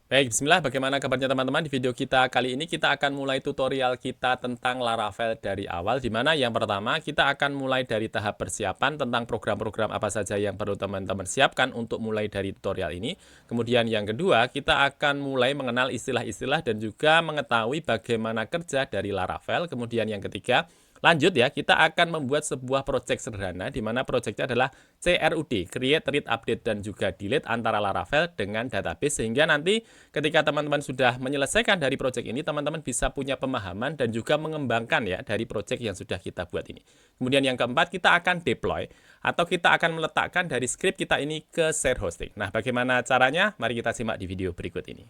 Baik, bismillah. Bagaimana kabarnya teman-teman? Di video kita kali ini kita akan mulai tutorial kita tentang Laravel dari awal, di mana yang pertama kita akan mulai dari tahap persiapan tentang program-program apa saja yang perlu teman-teman siapkan untuk mulai dari tutorial ini. Kemudian yang kedua, kita akan mulai mengenal istilah-istilah dan juga mengetahui bagaimana kerja dari Laravel. Kemudian yang ketiga, lanjut ya, kita akan membuat sebuah project sederhana, di mana projectnya adalah CRUD, Create, Read, Update, dan juga Delete antara Laravel dengan database, sehingga nanti ketika teman-teman sudah menyelesaikan dari project ini, teman-teman bisa punya pemahaman dan juga mengembangkan ya dari project yang sudah kita buat ini. Kemudian yang keempat, kita akan deploy atau kita akan meletakkan dari script kita ini ke share hosting. Nah, bagaimana caranya? Mari kita simak di video berikut ini.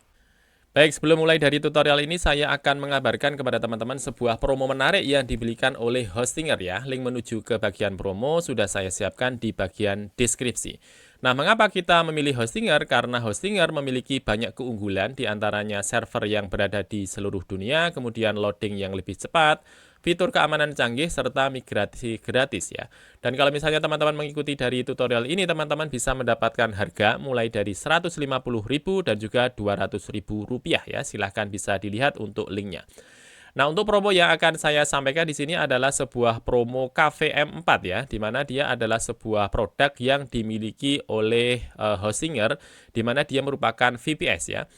Baik, sebelum mulai dari tutorial ini, saya akan mengabarkan kepada teman-teman sebuah promo menarik yang diberikan oleh Hostinger ya. Link menuju ke bagian promo sudah saya siapkan di bagian deskripsi. Nah, mengapa kita memilih Hostinger? Karena Hostinger memiliki banyak keunggulan, diantaranya server yang berada di seluruh dunia, kemudian loading yang lebih cepat, fitur keamanan canggih, serta migrasi gratis ya. Dan kalau misalnya teman-teman mengikuti dari tutorial ini, teman-teman bisa mendapatkan harga mulai dari 150.000 dan juga 200.000 rupiah ya. Silahkan bisa dilihat untuk linknya. Nah, untuk promo yang akan saya sampaikan di sini adalah sebuah promo KVM4 ya, di mana dia adalah sebuah produk yang dimiliki oleh Hostinger, di mana dia merupakan VPS ya.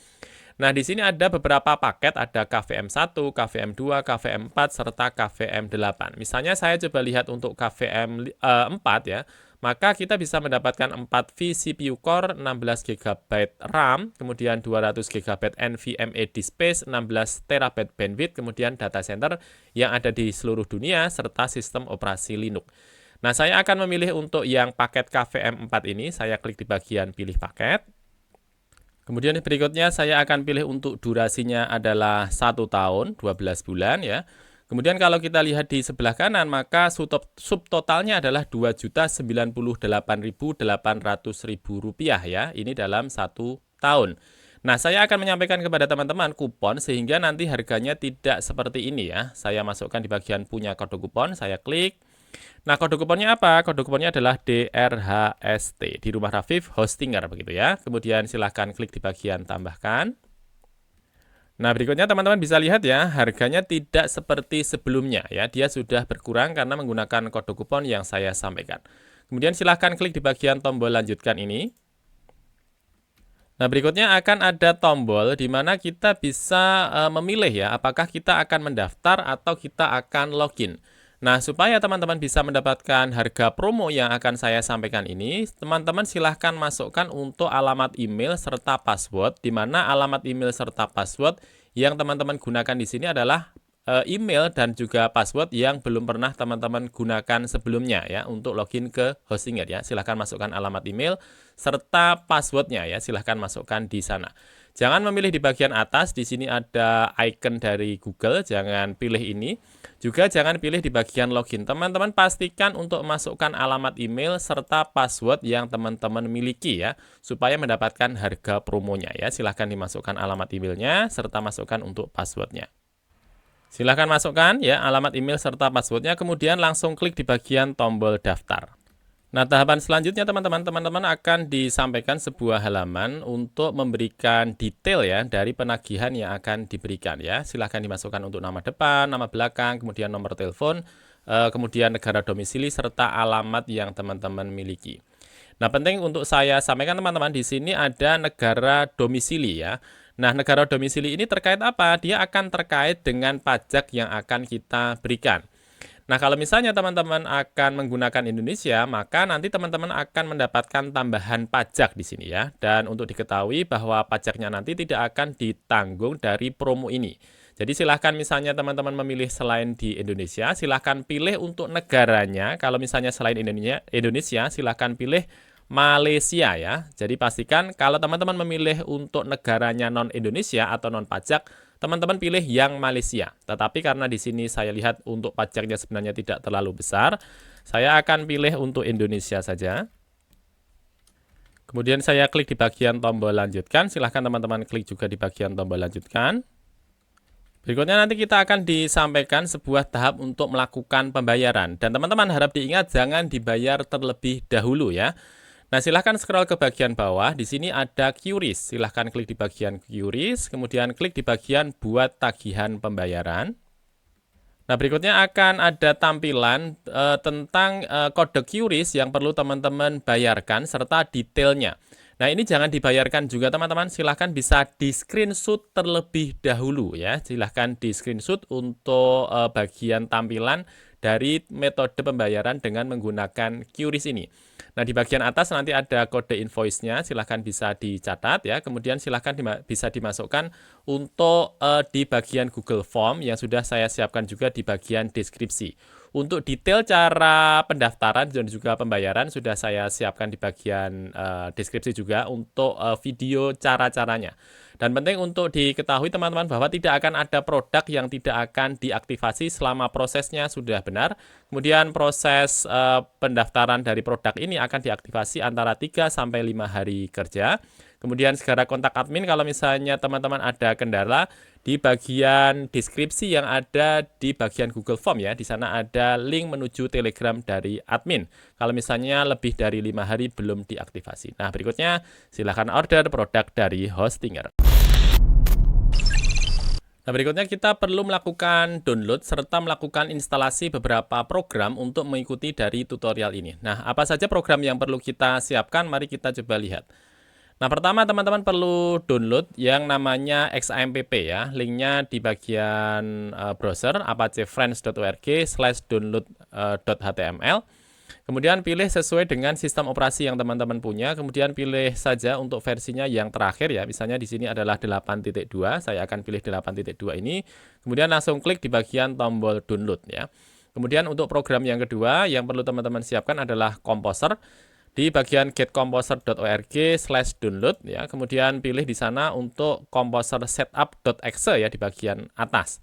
Nah, di sini ada beberapa paket, ada KVM1, KVM2, KVM4, serta KVM8. Misalnya saya coba lihat untuk KVM4 ya, maka kita bisa mendapatkan 4 vCPU core, 16 GB RAM, kemudian 200 GB NVMe disk space, 16 TB bandwidth, kemudian data center yang ada di seluruh dunia, serta sistem operasi Linux. Nah, saya akan memilih untuk yang paket KVM4 ini, saya klik di bagian pilih paket. Kemudian berikutnya saya akan pilih untuk durasinya adalah 1 tahun, 12 bulan ya. Kemudian kalau kita lihat di sebelah kanan, maka subtotalnya adalah Rp2.098.800 ya. Ini dalam 1 tahun. Nah, saya akan menyampaikan kepada teman-teman kupon sehingga nanti harganya tidak seperti ini ya. Saya masukkan di bagian punya kode kupon, saya klik. Nah, kode kuponnya apa? Kode kuponnya adalah DRHST, di Rumah Rafif Hostinger begitu ya. Kemudian silahkan klik di bagian tambahkan. Nah, berikutnya teman-teman bisa lihat ya, harganya tidak seperti sebelumnya ya. Dia sudah berkurang karena menggunakan kode kupon yang saya sampaikan. Kemudian silahkan klik di bagian tombol lanjutkan ini. Nah, berikutnya akan ada tombol di mana kita bisa memilih ya, apakah kita akan mendaftar atau kita akan login. Nah, supaya teman-teman bisa mendapatkan harga promo yang akan saya sampaikan ini, teman-teman silahkan masukkan untuk alamat email serta password, di mana alamat email serta password yang teman-teman gunakan di sini adalah email dan juga password yang belum pernah teman-teman gunakan sebelumnya ya untuk login ke Hostinger ya. Silahkan masukkan alamat email serta passwordnya ya. Silahkan masukkan di sana. Jangan memilih di bagian atas, di sini ada icon dari Google, jangan pilih ini. Juga jangan pilih di bagian login. Teman-teman pastikan untuk masukkan alamat email serta password yang teman-teman miliki ya, supaya mendapatkan harga promonya ya. Silahkan dimasukkan alamat emailnya serta masukkan untuk passwordnya. Silahkan masukkan ya alamat email serta passwordnya, kemudian langsung klik di bagian tombol daftar. Nah, tahapan selanjutnya teman-teman akan disampaikan sebuah halaman untuk memberikan detail ya dari penagihan yang akan diberikan ya. Silahkan dimasukkan untuk nama depan, nama belakang, kemudian nomor telepon, kemudian negara domisili serta alamat yang teman-teman miliki. Nah, penting untuk saya sampaikan teman-teman, di sini ada negara domisili ya. Nah, negara domisili ini terkait apa? Dia akan terkait dengan pajak yang akan kita berikan. Nah, kalau misalnya teman-teman akan menggunakan Indonesia, maka nanti teman-teman akan mendapatkan tambahan pajak di sini ya. Dan untuk diketahui bahwa pajaknya nanti tidak akan ditanggung dari promo ini. Jadi silahkan misalnya teman-teman memilih selain di Indonesia, silahkan pilih untuk negaranya. Kalau misalnya selain Indonesia, silahkan pilih Malaysia ya. Jadi pastikan kalau teman-teman memilih untuk negaranya non-Indonesia atau non-pajak, teman-teman pilih yang Malaysia. Tetapi karena di sini saya lihat untuk pajaknya sebenarnya tidak terlalu besar, saya akan pilih untuk Indonesia saja. Kemudian saya klik di bagian tombol lanjutkan. Silahkan teman-teman klik juga di bagian tombol lanjutkan. Berikutnya nanti kita akan disampaikan sebuah tahap untuk melakukan pembayaran. Dan teman-teman harap diingat jangan dibayar terlebih dahulu ya. Nah, silahkan scroll ke bagian bawah. Di sini ada QRIS. Silahkan klik di bagian QRIS, kemudian klik di bagian buat tagihan pembayaran. Nah, berikutnya akan ada tampilan tentang kode QRIS yang perlu teman-teman bayarkan serta detailnya. Nah, ini jangan dibayarkan juga teman-teman, silahkan bisa di screenshot terlebih dahulu ya. Silahkan di screenshot untuk bagian tampilan dari metode pembayaran dengan menggunakan QRIS ini. Nah, di bagian atas nanti ada kode invoice-nya, silahkan bisa dicatat ya. Kemudian silahkan bisa dimasukkan untuk di bagian Google Form yang sudah saya siapkan juga di bagian deskripsi. Untuk detail cara pendaftaran dan juga pembayaran sudah saya siapkan di bagian deskripsi juga untuk video cara-caranya. Dan penting untuk diketahui teman-teman bahwa tidak akan ada produk yang tidak akan diaktifasi selama prosesnya sudah benar. Kemudian proses pendaftaran dari produk ini akan diaktifasi antara 3 sampai 5 hari kerja. Kemudian segera kontak admin kalau misalnya teman-teman ada kendala di bagian deskripsi yang ada di bagian Google Form ya. Di sana ada link menuju Telegram dari admin. Kalau misalnya lebih dari 5 hari belum diaktifasi. Nah, berikutnya silahkan order produk dari Hostinger. Nah, berikutnya kita perlu melakukan download serta melakukan instalasi beberapa program untuk mengikuti dari tutorial ini. Nah, apa saja program yang perlu kita siapkan? Mari kita coba lihat. Nah, pertama teman-teman perlu download yang namanya XAMPP ya. Linknya di bagian browser apacefriends.org/download.html. Kemudian pilih sesuai dengan sistem operasi yang teman-teman punya. Kemudian pilih saja untuk versinya yang terakhir ya. Misalnya di sini adalah 8.2. Saya akan pilih 8.2 ini. Kemudian langsung klik di bagian tombol download ya. Kemudian untuk program yang kedua yang perlu teman-teman siapkan adalah Composer. Di bagian getcomposer.org/download ya, kemudian pilih di sana untuk composer setup.exe ya di bagian atas.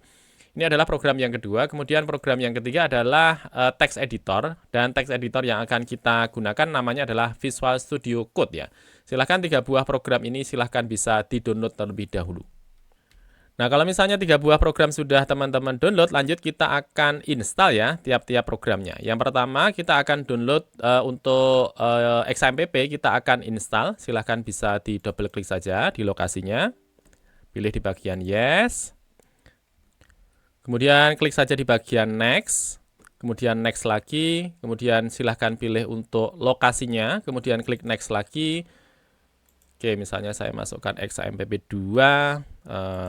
Ini adalah program yang kedua. Kemudian program yang ketiga adalah text editor, dan text editor yang akan kita gunakan namanya adalah Visual Studio Code ya. Silahkan 3 buah program ini silahkan bisa di-download terlebih dahulu. Nah, kalau misalnya 3 buah program sudah teman-teman download, lanjut kita akan install ya tiap-tiap programnya. Yang pertama kita akan download untuk XAMPP, kita akan install. Silahkan bisa di double klik saja di lokasinya. Pilih di bagian yes. Kemudian klik saja di bagian next. Kemudian next lagi. Kemudian silahkan pilih untuk lokasinya. Kemudian klik next lagi. Oke, misalnya saya masukkan XAMPP 2,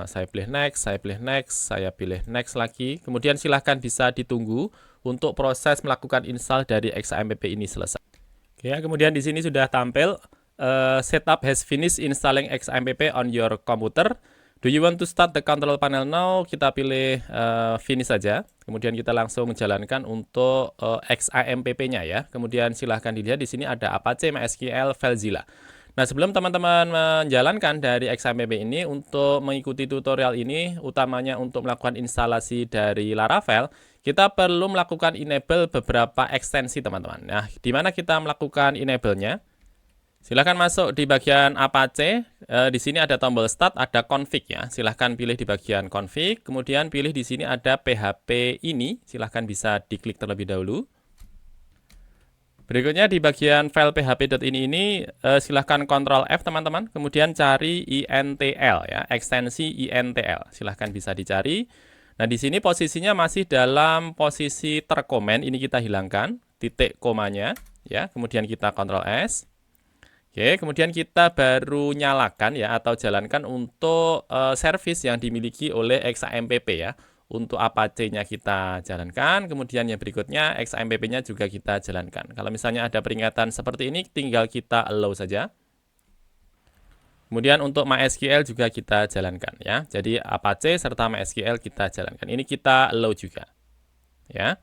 saya pilih next, saya pilih next, saya pilih next lagi. Kemudian silahkan bisa ditunggu untuk proses melakukan install dari XAMPP ini selesai. Oke, kemudian di sini sudah tampil setup has finished installing XAMPP on your computer. Do you want to start the control panel now? Kita pilih finish saja. Kemudian kita langsung menjalankan untuk XAMPP-nya ya. Kemudian silahkan dilihat di sini ada Apache, MySQL, FileZilla. Nah, sebelum teman-teman menjalankan dari XAMPP ini, untuk mengikuti tutorial ini, utamanya untuk melakukan instalasi dari Laravel, kita perlu melakukan enable beberapa ekstensi teman-teman. Nah, di mana kita melakukan enable-nya? Silahkan masuk di bagian Apache. Di sini ada tombol start, ada config ya. Silahkan pilih di bagian config. Kemudian pilih di sini ada PHP ini. Silahkan bisa diklik terlebih dahulu. Berikutnya di bagian file php.ini silahkan Ctrl F teman-teman, kemudian cari intl ya, ekstensi intl. Silahkan bisa dicari. Nah, di sini posisinya masih dalam posisi terkomen, ini kita hilangkan titik komanya ya, kemudian kita Ctrl S. Oke, kemudian kita baru nyalakan ya atau jalankan untuk service yang dimiliki oleh XAMPP ya. Untuk Apache-nya kita jalankan, kemudian yang berikutnya XAMPP-nya juga kita jalankan. Kalau misalnya ada peringatan seperti ini, tinggal kita allow saja. Kemudian untuk MySQL juga kita jalankan ya. Jadi Apache serta MySQL kita jalankan. Ini kita allow juga. Ya.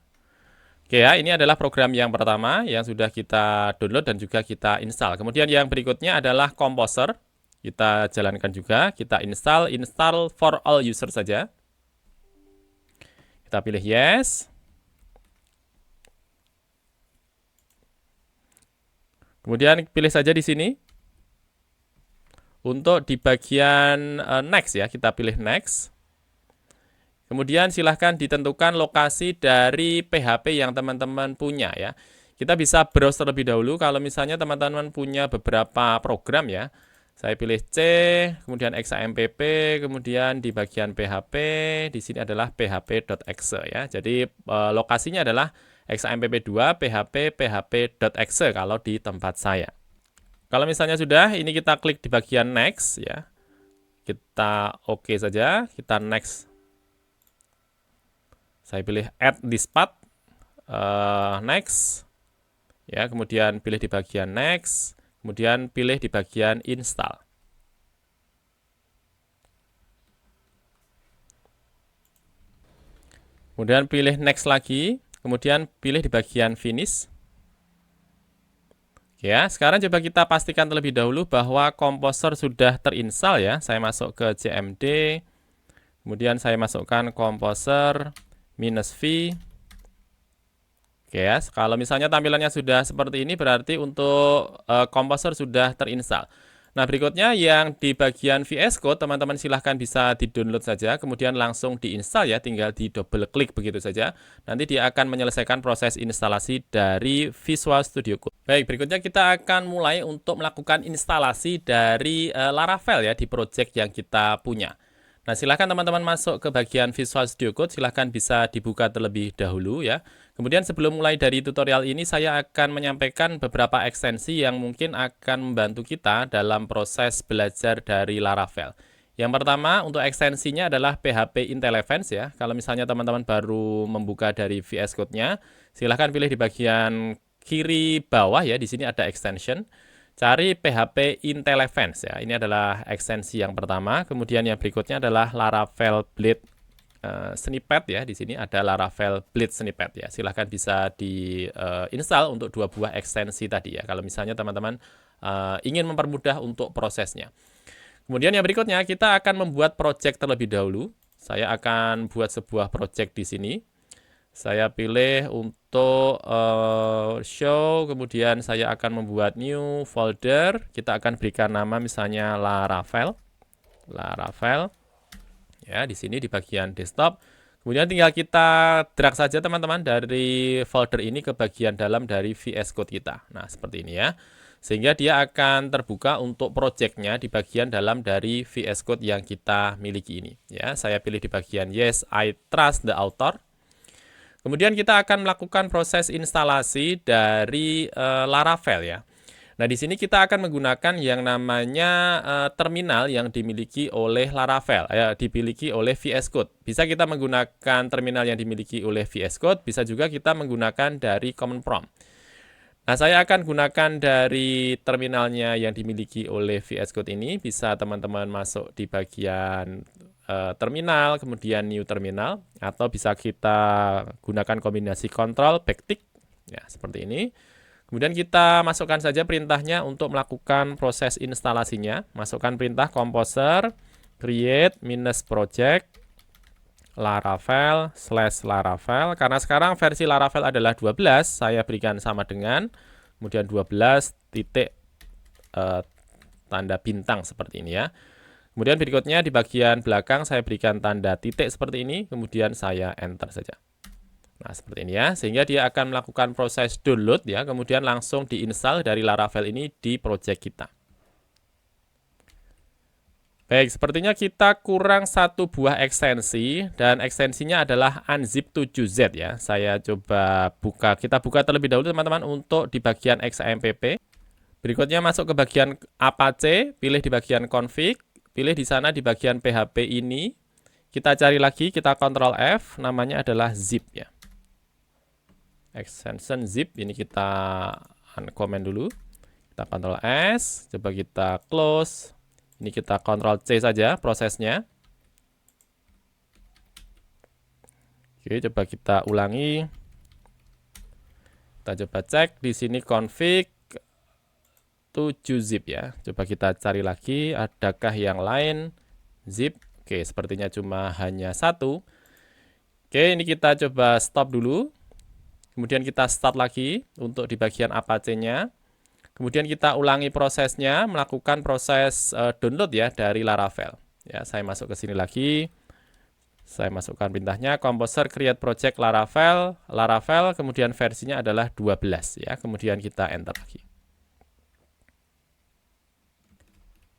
Oke ya, ini adalah program yang pertama yang sudah kita download dan juga kita install. Kemudian yang berikutnya adalah Composer. Kita jalankan juga, kita install for all user saja. Kita pilih yes. Kemudian pilih saja di sini. Untuk di bagian next ya, kita pilih next. Kemudian silahkan ditentukan lokasi dari PHP yang teman-teman punya ya. kita bisa browse terlebih dahulu. Kalau misalnya teman-teman punya beberapa program ya, saya pilih C, kemudian XAMPP, kemudian di bagian PHP, di sini adalah php.exe ya. Jadi lokasinya adalah XAMPP2, PHP, php.exe kalau di tempat saya. Kalau misalnya sudah, ini kita klik di bagian next ya. Kita oke saja, kita next. Saya pilih add this path, next. Ya, kemudian pilih di bagian next, kemudian pilih di bagian install. Kemudian pilih next lagi, kemudian pilih di bagian finish. Ya, sekarang coba kita pastikan terlebih dahulu bahwa Composer sudah terinstall ya. Saya masuk ke CMD, kemudian saya masukkan Composer -v. Oke ya, kalau misalnya tampilannya sudah seperti ini berarti untuk Composer sudah terinstall. Nah, berikutnya yang di bagian VS Code, teman-teman silahkan bisa di-download saja, kemudian langsung diinstal ya, tinggal di double klik begitu saja. Nanti dia akan menyelesaikan proses instalasi dari Visual Studio Code. Baik, berikutnya kita akan mulai untuk melakukan instalasi dari Laravel ya, di project yang kita punya. Nah, silahkan teman-teman masuk ke bagian Visual Studio Code, silahkan bisa dibuka terlebih dahulu ya. Kemudian sebelum mulai dari tutorial ini, saya akan menyampaikan beberapa ekstensi yang mungkin akan membantu kita dalam proses belajar dari Laravel. Yang pertama, untuk ekstensinya adalah PHP IntelliFans ya. Kalau misalnya teman-teman baru membuka dari VS Code-nya, silahkan pilih di bagian kiri bawah ya, di sini ada extension. Cari PHP IntelliFans ya. Ini adalah ekstensi yang pertama. Kemudian yang berikutnya adalah Laravel Blade Snippet ya. Di sini ada Laravel Blade Snippet ya. Silahkan bisa diinstal untuk dua buah ekstensi tadi ya. Kalau misalnya teman-teman ingin mempermudah untuk prosesnya. Kemudian yang berikutnya kita akan membuat project terlebih dahulu. Saya akan buat sebuah project di sini. Saya pilih untuk show, kemudian saya akan membuat new folder. Kita akan berikan nama misalnya Laravel. Ya, di sini di bagian desktop. Kemudian tinggal kita drag saja teman-teman dari folder ini ke bagian dalam dari VS Code kita. Nah, seperti ini ya. Sehingga dia akan terbuka untuk projectnya di bagian dalam dari VS Code yang kita miliki ini. Ya, saya pilih di bagian yes, I trust the author. Kemudian kita akan melakukan proses instalasi dari Laravel ya. Nah, di sini kita akan menggunakan yang namanya terminal yang dimiliki oleh Laravel, dimiliki oleh VS Code. Bisa kita menggunakan terminal yang dimiliki oleh VS Code, bisa juga kita menggunakan dari Command Prompt. Nah, saya akan gunakan dari terminalnya yang dimiliki oleh VS Code ini. Bisa teman-teman masuk di bagian terminal, kemudian new terminal, atau bisa kita gunakan kombinasi control backtick ya, seperti ini. Kemudian kita masukkan saja perintahnya untuk melakukan proses instalasinya. Masukkan perintah composer create -project Laravel /Laravel. Karena sekarang versi Laravel adalah 12, saya berikan sama dengan, kemudian 12 titik tanda bintang seperti ini ya. Kemudian berikutnya di bagian belakang saya berikan tanda titik seperti ini, kemudian saya enter saja. Nah, seperti ini ya, sehingga dia akan melakukan proses download ya, kemudian langsung diinstal dari Laravel ini di project kita. Baik, sepertinya kita kurang satu buah ekstensi, dan ekstensinya adalah unzip7z ya. Saya coba buka, kita buka terlebih dahulu teman-teman untuk di bagian XAMPP. Berikutnya masuk ke bagian Apache, pilih di bagian config. Pilih di sana di bagian PHP ini, kita cari lagi, kita Ctrl F, namanya adalah zip ya. Extension zip, ini kita uncomment dulu. Kita Ctrl S, coba kita close. Ini kita Ctrl C saja prosesnya. Oke, coba kita ulangi. Kita coba cek di sini config 7zip ya. Coba kita cari lagi, adakah yang lain zip? Oke, sepertinya cuma hanya satu. Oke, ini kita coba stop dulu. Kemudian kita start lagi untuk di bagian Apache-nya. Kemudian kita ulangi prosesnya, melakukan proses download ya dari Laravel. Ya, saya masuk ke sini lagi. Saya masukkan perintahnya composer create project Laravel, kemudian versinya adalah 12 ya. Kemudian kita enter lagi.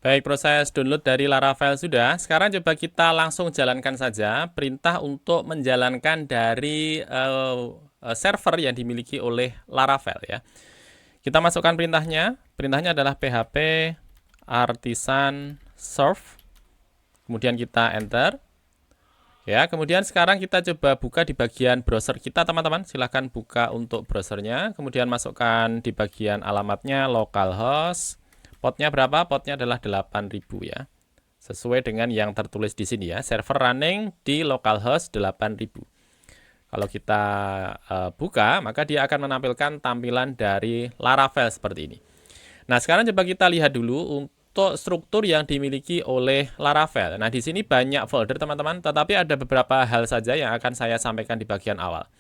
Baik, proses download dari Laravel sudah. Sekarang coba kita langsung jalankan saja perintah untuk menjalankan dari server yang dimiliki oleh Laravel ya. Kita masukkan perintahnya. Perintahnya adalah php artisan serve. Kemudian kita enter. Ya, kemudian sekarang kita coba buka di bagian browser kita, teman-teman. Silahkan buka untuk browsernya. Kemudian masukkan di bagian alamatnya localhost. Potnya berapa? Potnya adalah 8000 ya. Sesuai dengan yang tertulis di sini ya. Server running di localhost 8000. Kalau kita buka, maka dia akan menampilkan tampilan dari Laravel seperti ini. Nah, sekarang coba kita lihat dulu untuk struktur yang dimiliki oleh Laravel. Nah, di sini banyak folder, teman-teman, tetapi ada beberapa hal saja yang akan saya sampaikan di bagian awal.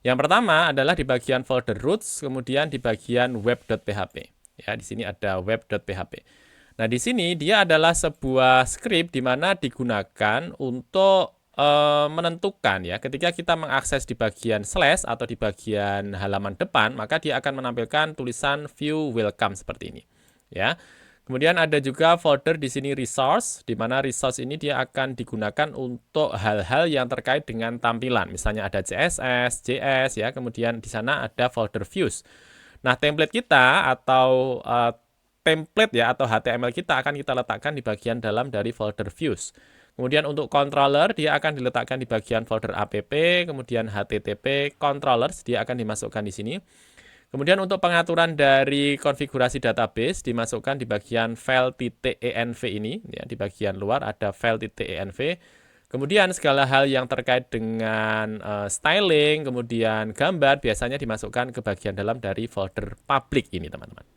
Yang pertama adalah di bagian folder roots, kemudian di bagian web.php. Ya, di sini ada web.php. Nah, di sini dia adalah sebuah script di mana digunakan untuk menentukan ya, ketika kita mengakses di bagian slash atau di bagian halaman depan, maka dia akan menampilkan tulisan view welcome seperti ini. Ya. Kemudian ada juga folder di sini resource, di mana resource ini dia akan digunakan untuk hal-hal yang terkait dengan tampilan. Misalnya ada CSS, JS ya, kemudian di sana ada folder views. Nah, template kita atau template ya atau HTML kita akan kita letakkan di bagian dalam dari folder views. Kemudian untuk controller dia akan diletakkan di bagian folder app, kemudian HTTP controllers dia akan dimasukkan di sini. Kemudian untuk pengaturan dari konfigurasi database dimasukkan di bagian file.env ini ya, di bagian luar ada file.env. Kemudian segala hal yang terkait dengan styling, kemudian gambar biasanya dimasukkan ke bagian dalam dari folder public ini, teman-teman.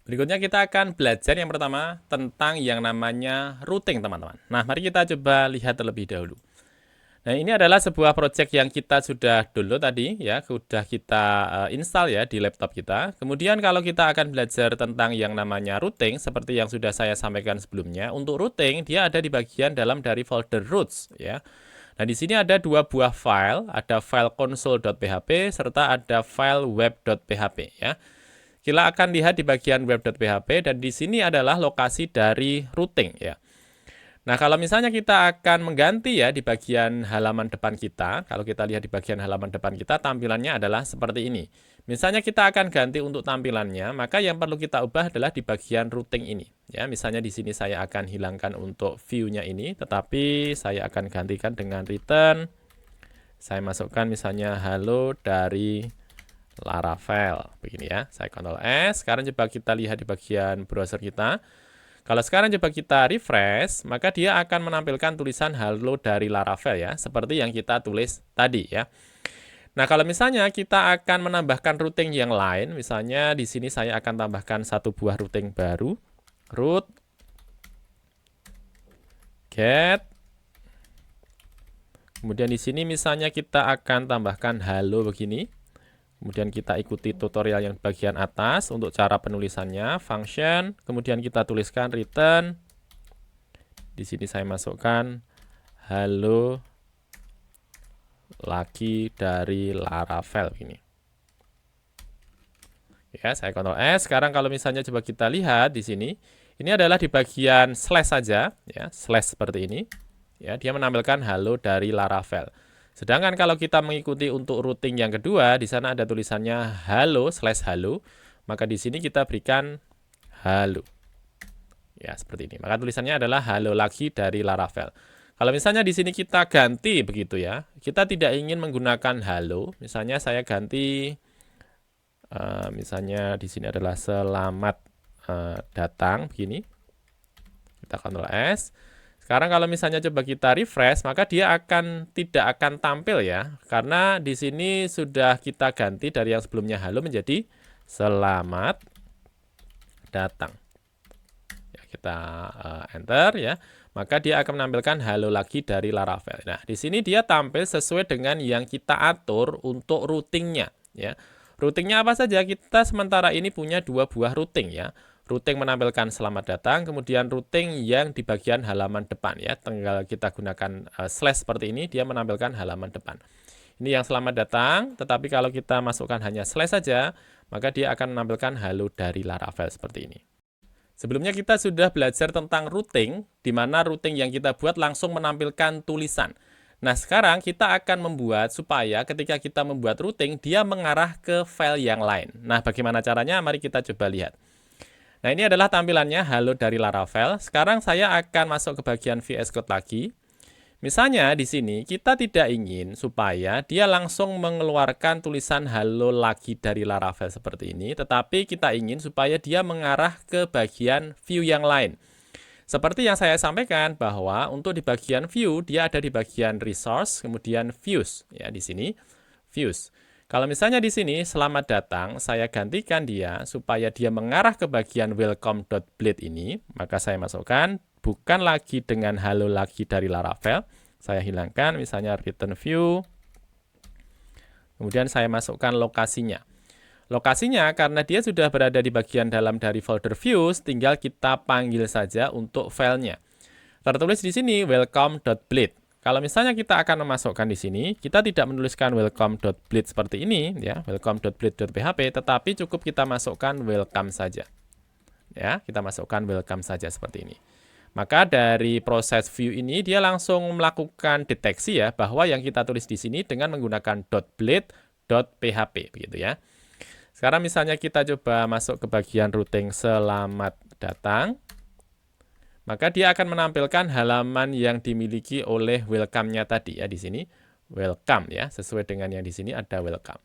Berikutnya kita akan belajar yang pertama tentang yang namanya routing, teman-teman. Nah, mari kita coba lihat terlebih dahulu. Nah, ini adalah sebuah project yang kita sudah download tadi ya, sudah kita install ya di laptop kita. Kemudian kalau kita akan belajar tentang yang namanya routing seperti yang sudah saya sampaikan sebelumnya, untuk routing dia ada di bagian dalam dari folder routes ya. Nah, di sini ada dua buah file, ada file console.php serta ada file web.php ya. Kita akan lihat di bagian web.php dan di sini adalah lokasi dari routing ya. Nah, kalau misalnya kita akan mengganti ya di bagian halaman depan kita, kalau kita lihat di bagian halaman depan kita tampilannya adalah seperti ini. Misalnya kita akan ganti untuk tampilannya, maka yang perlu kita ubah adalah di bagian routing ini. Ya, misalnya di sini saya akan hilangkan untuk view-nya ini, tetapi saya akan gantikan dengan return. Saya masukkan misalnya halo dari Laravel, begini ya. Saya Ctrl S. Sekarang coba kita lihat di bagian browser kita. Kalau sekarang coba kita refresh, maka dia akan menampilkan tulisan halo dari Laravel ya, seperti yang kita tulis tadi ya. Nah, kalau misalnya kita akan menambahkan routing yang lain, misalnya di sini saya akan tambahkan satu buah routing baru, root get. Kemudian di sini misalnya kita akan tambahkan halo begini. Kemudian kita ikuti tutorial yang bagian atas untuk cara penulisannya, function, kemudian kita tuliskan return. Di sini saya masukkan halo lagi dari Laravel ini. Ya, saya Ctrl S. Sekarang kalau misalnya coba kita lihat di sini, ini adalah di bagian slash saja, ya, slash seperti ini. Ya, dia menampilkan halo dari Laravel. Sedangkan kalau kita mengikuti untuk routing yang kedua, di sana ada tulisannya halo / halo, maka di sini kita berikan halo. Ya, seperti ini. Maka tulisannya adalah halo lagi dari Laravel. Kalau misalnya di sini kita ganti begitu ya, kita tidak ingin menggunakan halo, misalnya saya ganti, misalnya di sini adalah selamat datang, begini. Kita Ctrl S. Sekarang kalau misalnya coba kita refresh, maka dia tidak akan tampil ya, karena di sini sudah kita ganti dari yang sebelumnya halo menjadi selamat datang. Ya, kita enter ya, maka dia akan menampilkan halo lagi dari Laravel. Nah, di sini dia tampil sesuai dengan yang kita atur untuk routingnya ya. Routingnya apa saja? Kita sementara ini punya dua buah routing ya. Routing menampilkan selamat datang, kemudian routing yang di bagian halaman depan ya. Tinggal kita gunakan slash seperti ini, dia menampilkan halaman depan. Ini yang selamat datang, tetapi kalau kita masukkan hanya slash saja, maka dia akan menampilkan halo dari Laravel seperti ini. Sebelumnya kita sudah belajar tentang routing, di mana routing yang kita buat langsung menampilkan tulisan. Nah, sekarang kita akan membuat supaya ketika kita membuat routing, dia mengarah ke file yang lain. Nah, bagaimana caranya? Mari kita coba lihat. Nah, ini adalah tampilannya halo dari Laravel. Sekarang saya akan masuk ke bagian VS Code lagi. Misalnya di sini kita tidak ingin supaya dia langsung mengeluarkan tulisan halo lagi dari Laravel seperti ini, tetapi kita ingin supaya dia mengarah ke bagian view yang lain. Seperti yang saya sampaikan bahwa untuk di bagian view dia ada di bagian resource, kemudian views ya di sini views. Kalau misalnya di sini selamat datang, saya gantikan dia supaya dia mengarah ke bagian welcome.blade ini, maka saya masukkan bukan lagi dengan halo lagi dari Laravel. Saya hilangkan misalnya return view. Kemudian saya masukkan lokasinya. Lokasinya karena dia sudah berada di bagian dalam dari folder views, tinggal kita panggil saja untuk filenya. Tertulis di sini welcome.blade. Kalau misalnya kita akan memasukkan di sini, kita tidak menuliskan welcome.blade seperti ini, ya, welcome.blade.php, tetapi cukup kita masukkan welcome saja. Ya, kita masukkan welcome saja seperti ini. Maka dari proses view ini dia langsung melakukan deteksi ya bahwa yang kita tulis di sini dengan menggunakan .blade.php begitu ya. Sekarang misalnya kita coba masuk ke bagian routing selamat datang. Maka dia akan menampilkan halaman yang dimiliki oleh welcome-nya tadi ya di sini. Welcome ya, sesuai dengan yang di sini ada welcome.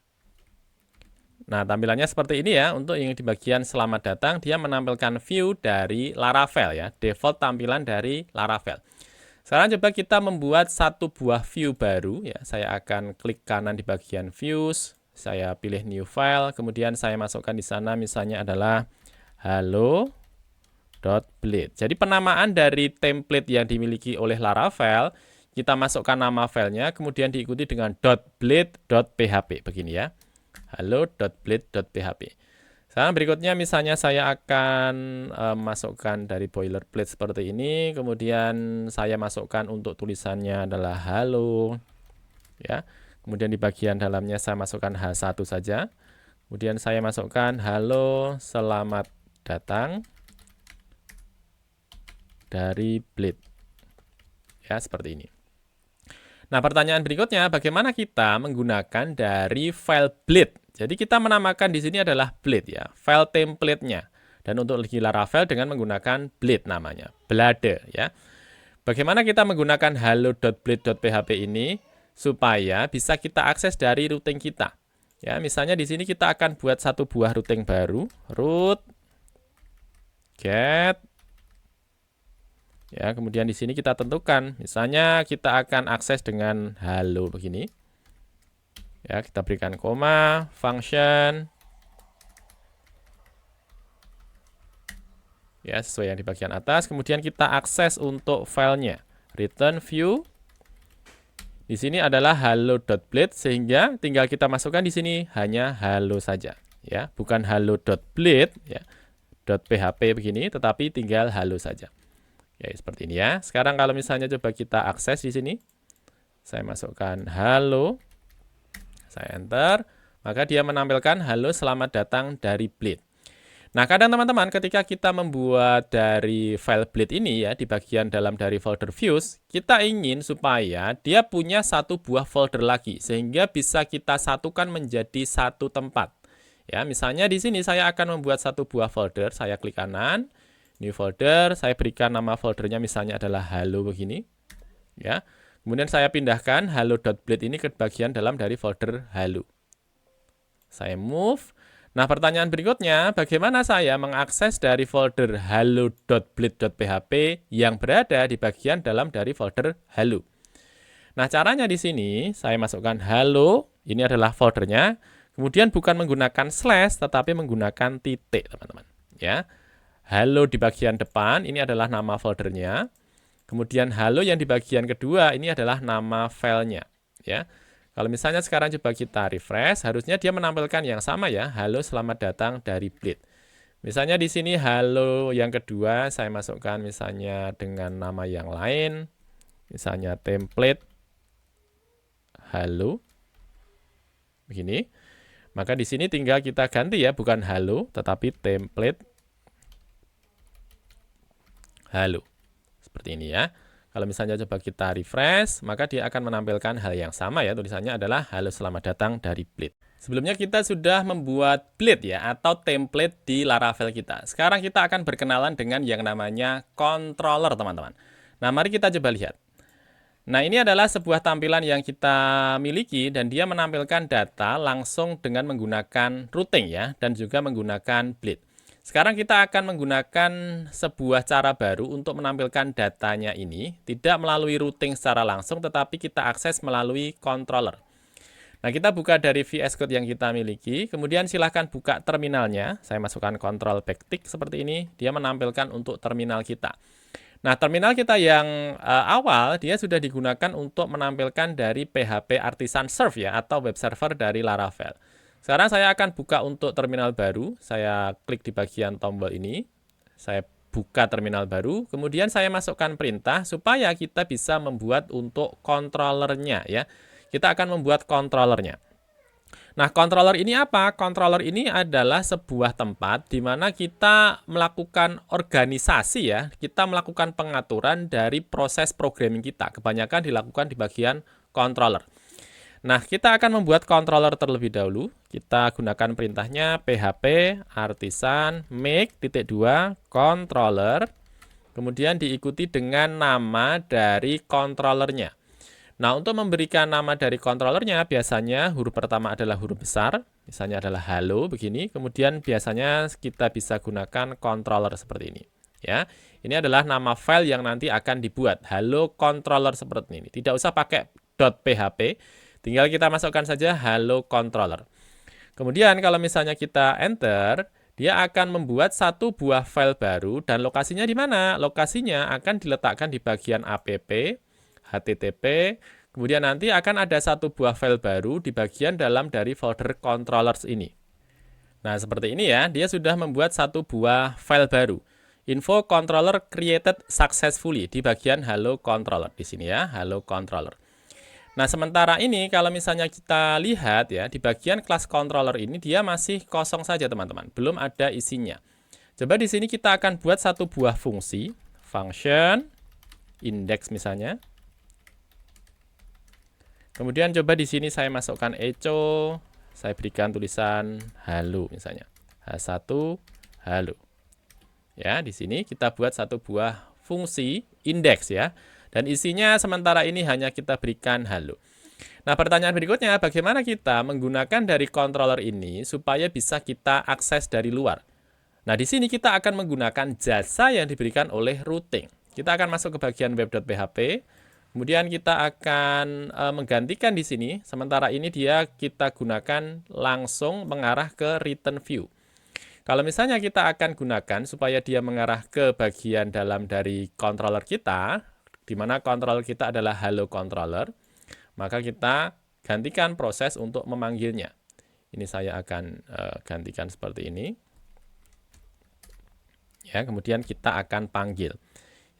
Nah, tampilannya seperti ini ya. Untuk yang di bagian selamat datang, dia menampilkan view dari Laravel ya. Default tampilan dari Laravel. Sekarang coba kita membuat satu buah view baru ya. Saya akan klik kanan di bagian views. Saya pilih new file. Kemudian saya masukkan di sana misalnya adalah halo.blade. Jadi penamaan dari template yang dimiliki oleh Laravel, kita masukkan nama filenya, kemudian diikuti dengan .blade.php begini ya. halo.blade.php. Sekarang berikutnya misalnya saya akan masukkan dari boilerplate seperti ini, kemudian saya masukkan untuk tulisannya adalah halo ya. Kemudian di bagian dalamnya saya masukkan H1 saja. Kemudian saya masukkan halo selamat datang dari Blade. Ya, seperti ini. Nah, pertanyaan berikutnya, bagaimana kita menggunakan dari file Blade? Jadi kita menamakan di sini adalah Blade ya, file template-nya. Dan untuk Laravel dengan menggunakan Blade namanya, Blade ya. Bagaimana kita menggunakan halo.blade.php ini supaya bisa kita akses dari routing kita? Ya, misalnya di sini kita akan buat satu buah routing baru, root get. Ya, kemudian di sini kita tentukan, misalnya kita akan akses dengan halo begini. Ya, kita berikan koma, function. Ya, sesuai yang di bagian atas. Kemudian kita akses untuk filenya, return view. Di sini adalah halo.blade sehingga tinggal kita masukkan di sini hanya halo saja, ya, bukan halo.blade ya, .php begini, tetapi tinggal halo saja. Ya, seperti ini ya. Sekarang kalau misalnya coba kita akses di sini, saya masukkan halo, saya enter, maka dia menampilkan halo selamat datang dari Blade. Nah, kadang teman-teman ketika kita membuat dari file Blade ini ya, di bagian dalam dari folder views, kita ingin supaya dia punya satu buah folder lagi, sehingga bisa kita satukan menjadi satu tempat. Ya, misalnya di sini saya akan membuat satu buah folder, saya klik kanan, new folder, saya berikan nama foldernya misalnya adalah halo begini. Ya. Kemudian saya pindahkan halo.blade ini ke bagian dalam dari folder halo. Saya move. Nah, pertanyaan berikutnya, bagaimana saya mengakses dari folder halo.blade.php yang berada di bagian dalam dari folder halo? Nah, caranya di sini saya masukkan halo, ini adalah foldernya. Kemudian bukan menggunakan slash tetapi menggunakan titik, teman-teman, ya. Halo di bagian depan, ini adalah nama foldernya. Kemudian halo yang di bagian kedua, ini adalah nama filenya. Ya. Kalau misalnya sekarang coba kita refresh, harusnya dia menampilkan yang sama ya. Halo selamat datang dari Blade. Misalnya di sini halo yang kedua saya masukkan misalnya dengan nama yang lain, misalnya template halo. Begini. Maka di sini tinggal kita ganti ya, bukan halo tetapi template halo. Seperti ini ya. Kalau misalnya coba kita refresh, maka dia akan menampilkan hal yang sama ya. Tulisannya adalah halo selamat datang dari Blade. Sebelumnya kita sudah membuat Blade ya, atau template di Laravel kita. Sekarang kita akan berkenalan dengan yang namanya controller, teman-teman. Nah, mari kita coba lihat. Nah, ini adalah sebuah tampilan yang kita miliki dan dia menampilkan data langsung dengan menggunakan routing ya, dan juga menggunakan Blade. Sekarang kita akan menggunakan sebuah cara baru untuk menampilkan datanya ini, tidak melalui routing secara langsung, tetapi kita akses melalui controller. Nah, kita buka dari VS Code yang kita miliki, kemudian silahkan buka terminalnya. Saya masukkan Ctrl backtick seperti ini, dia menampilkan untuk terminal kita. Nah, terminal kita yang awal, dia sudah digunakan untuk menampilkan dari PHP Artisan Serve ya, atau web server dari Laravel. Sekarang saya akan buka untuk terminal baru, saya klik di bagian tombol ini, saya buka terminal baru, kemudian saya masukkan perintah supaya kita bisa membuat untuk controllernya ya. Kita akan membuat controllernya. Nah, controller ini apa? Controller ini adalah sebuah tempat di mana kita melakukan organisasi ya, kita melakukan pengaturan dari proses programming kita. Kebanyakan dilakukan di bagian controller. Nah, kita akan membuat controller terlebih dahulu. Kita gunakan perintahnya php artisan make .2 controller. Kemudian diikuti dengan nama dari controllernya. Nah, untuk memberikan nama dari controllernya, biasanya huruf pertama adalah huruf besar, misalnya adalah halo, begini. Kemudian biasanya kita bisa gunakan controller seperti ini. Ya, ini adalah nama file yang nanti akan dibuat, halo controller seperti ini. Tidak usah pakai .php, tinggal kita masukkan saja halo controller. Kemudian kalau misalnya kita enter, dia akan membuat satu buah file baru dan lokasinya di mana? Lokasinya akan diletakkan di bagian app, HTTP, kemudian nanti akan ada satu buah file baru di bagian dalam dari folder controllers ini. Nah, seperti ini ya, dia sudah membuat satu buah file baru. Info controller created successfully di bagian hello controller di sini ya, hello controller. Nah, sementara ini kalau misalnya kita lihat ya, di bagian kelas controller ini dia masih kosong saja, teman-teman. Belum ada isinya. Coba di sini kita akan buat satu buah fungsi, function index misalnya. Kemudian coba di sini saya masukkan echo, saya berikan tulisan halo misalnya. H1 halo. Ya, di sini kita buat satu buah fungsi index ya. Dan isinya sementara ini hanya kita berikan halo. Nah, pertanyaan berikutnya, bagaimana kita menggunakan dari controller ini supaya bisa kita akses dari luar? Nah, di sini kita akan menggunakan jasa yang diberikan oleh routing. Kita akan masuk ke bagian web.php. Kemudian kita akan menggantikan di sini, sementara ini dia kita gunakan langsung mengarah ke return view. Kalau misalnya kita akan gunakan supaya dia mengarah ke bagian dalam dari controller kita, di mana controller kita adalah hello controller, maka kita gantikan proses untuk memanggilnya. Ini saya akan gantikan seperti ini. Ya, kemudian kita akan panggil.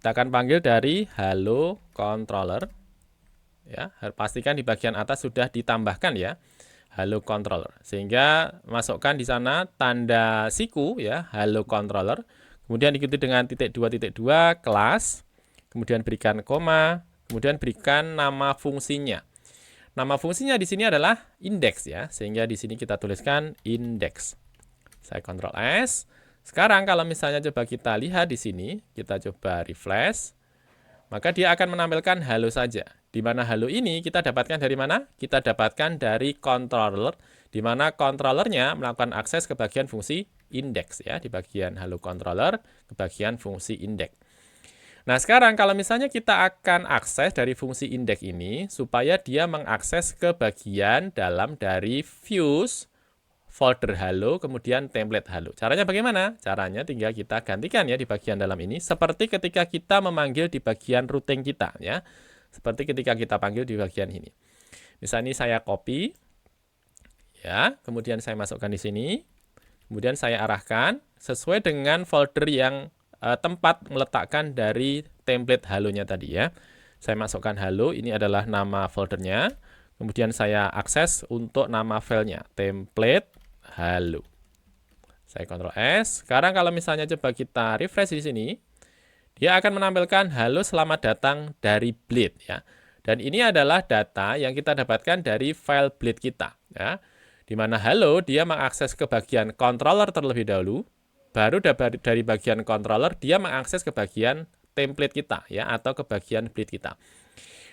Kita akan panggil dari hello controller. Ya, pastikan di bagian atas sudah ditambahkan ya, hello controller. Sehingga masukkan di sana tanda siku ya, hello controller. Kemudian diikuti dengan .2 kelas. Kemudian berikan koma, kemudian berikan nama fungsinya. Nama fungsinya di sini adalah index ya, sehingga di sini kita tuliskan index. Saya Ctrl S. Sekarang kalau misalnya coba kita lihat di sini, kita coba refresh, maka dia akan menampilkan halo saja. Di mana halo ini kita dapatkan dari mana? Kita dapatkan dari controller, di mana controllernya melakukan akses ke bagian fungsi index ya, di bagian halo controller ke bagian fungsi index. Nah, sekarang kalau misalnya kita akan akses dari fungsi index ini supaya dia mengakses ke bagian dalam dari views folder halo, kemudian template halo. Caranya bagaimana? Caranya tinggal kita gantikan ya di bagian dalam ini, seperti ketika kita memanggil di bagian routing kita ya. Seperti ketika kita panggil di bagian ini. Misalnya ini saya copy ya, kemudian saya masukkan di sini. Kemudian saya arahkan sesuai dengan folder yang tempat meletakkan dari template halonya tadi ya. Saya masukkan halo, ini adalah nama foldernya. Kemudian saya akses untuk nama filenya, template halo. Saya Ctrl S. Sekarang kalau misalnya coba kita refresh di sini, dia akan menampilkan halo selamat datang dari Blade ya. Dan ini adalah data yang kita dapatkan dari file Blade kita ya. Di mana halo dia mengakses ke bagian controller terlebih dahulu, baru dari bagian controller dia mengakses ke bagian template kita ya atau ke bagian Blade kita.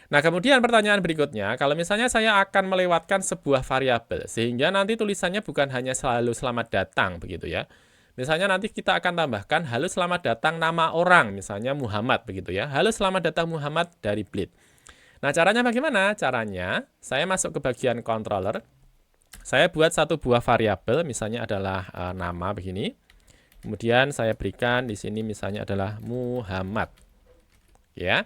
Nah, kemudian pertanyaan berikutnya, kalau misalnya saya akan melewatkan sebuah variabel, sehingga nanti tulisannya bukan hanya selalu selamat datang, begitu ya. Misalnya nanti kita akan tambahkan, halo selamat datang nama orang, misalnya Muhammad, begitu ya. Halo selamat datang Muhammad dari Blade. Nah, caranya bagaimana? Caranya, saya masuk ke bagian controller, saya buat satu buah variabel, misalnya adalah nama begini. Kemudian saya berikan di sini misalnya adalah Muhammad. Ya.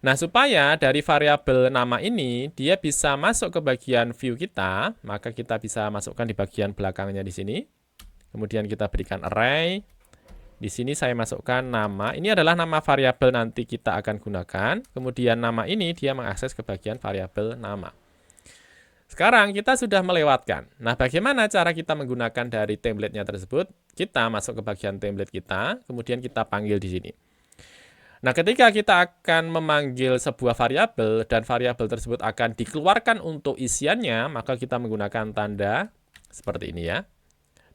Nah, supaya dari variabel nama ini dia bisa masuk ke bagian view kita, maka kita bisa masukkan di bagian belakangnya di sini. Kemudian kita berikan array. Di sini saya masukkan nama. Ini adalah nama variabel nanti kita akan gunakan. Kemudian nama ini dia mengakses ke bagian variabel nama. Sekarang kita sudah melewatkan. Nah, bagaimana cara kita menggunakan dari template-nya tersebut? Kita masuk ke bagian template kita, kemudian kita panggil di sini. Nah, ketika kita akan memanggil sebuah variabel dan variabel tersebut akan dikeluarkan untuk isiannya, maka kita menggunakan tanda seperti ini ya.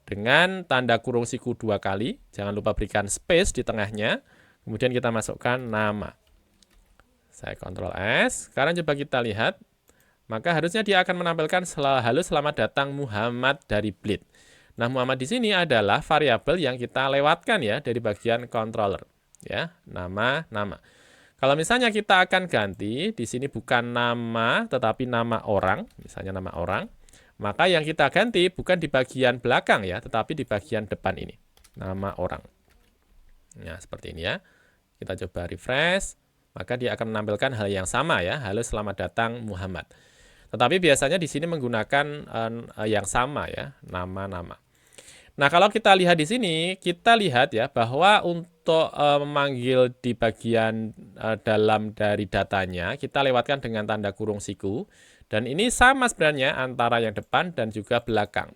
Dengan tanda kurung siku 2 kali, jangan lupa berikan space di tengahnya. Kemudian kita masukkan nama. Saya Ctrl S. Sekarang coba kita lihat. Maka harusnya dia akan menampilkan halo selamat datang Muhammad dari Blade. Nah, Muhammad di sini adalah variabel yang kita lewatkan ya dari bagian controller. Ya, nama. Kalau misalnya kita akan ganti, di sini bukan nama, tetapi nama orang, misalnya nama orang, maka yang kita ganti bukan di bagian belakang ya, tetapi di bagian depan ini, nama orang. Nah, seperti ini ya. Kita coba refresh, maka dia akan menampilkan hal yang sama ya, halo selamat datang Muhammad. Tetapi biasanya di sini menggunakan yang sama ya, nama. Nah, kalau kita lihat di sini, kita lihat ya bahwa untuk memanggil di bagian dalam dari datanya, kita lewatkan dengan tanda kurung siku. Dan ini sama sebenarnya antara yang depan dan juga belakang.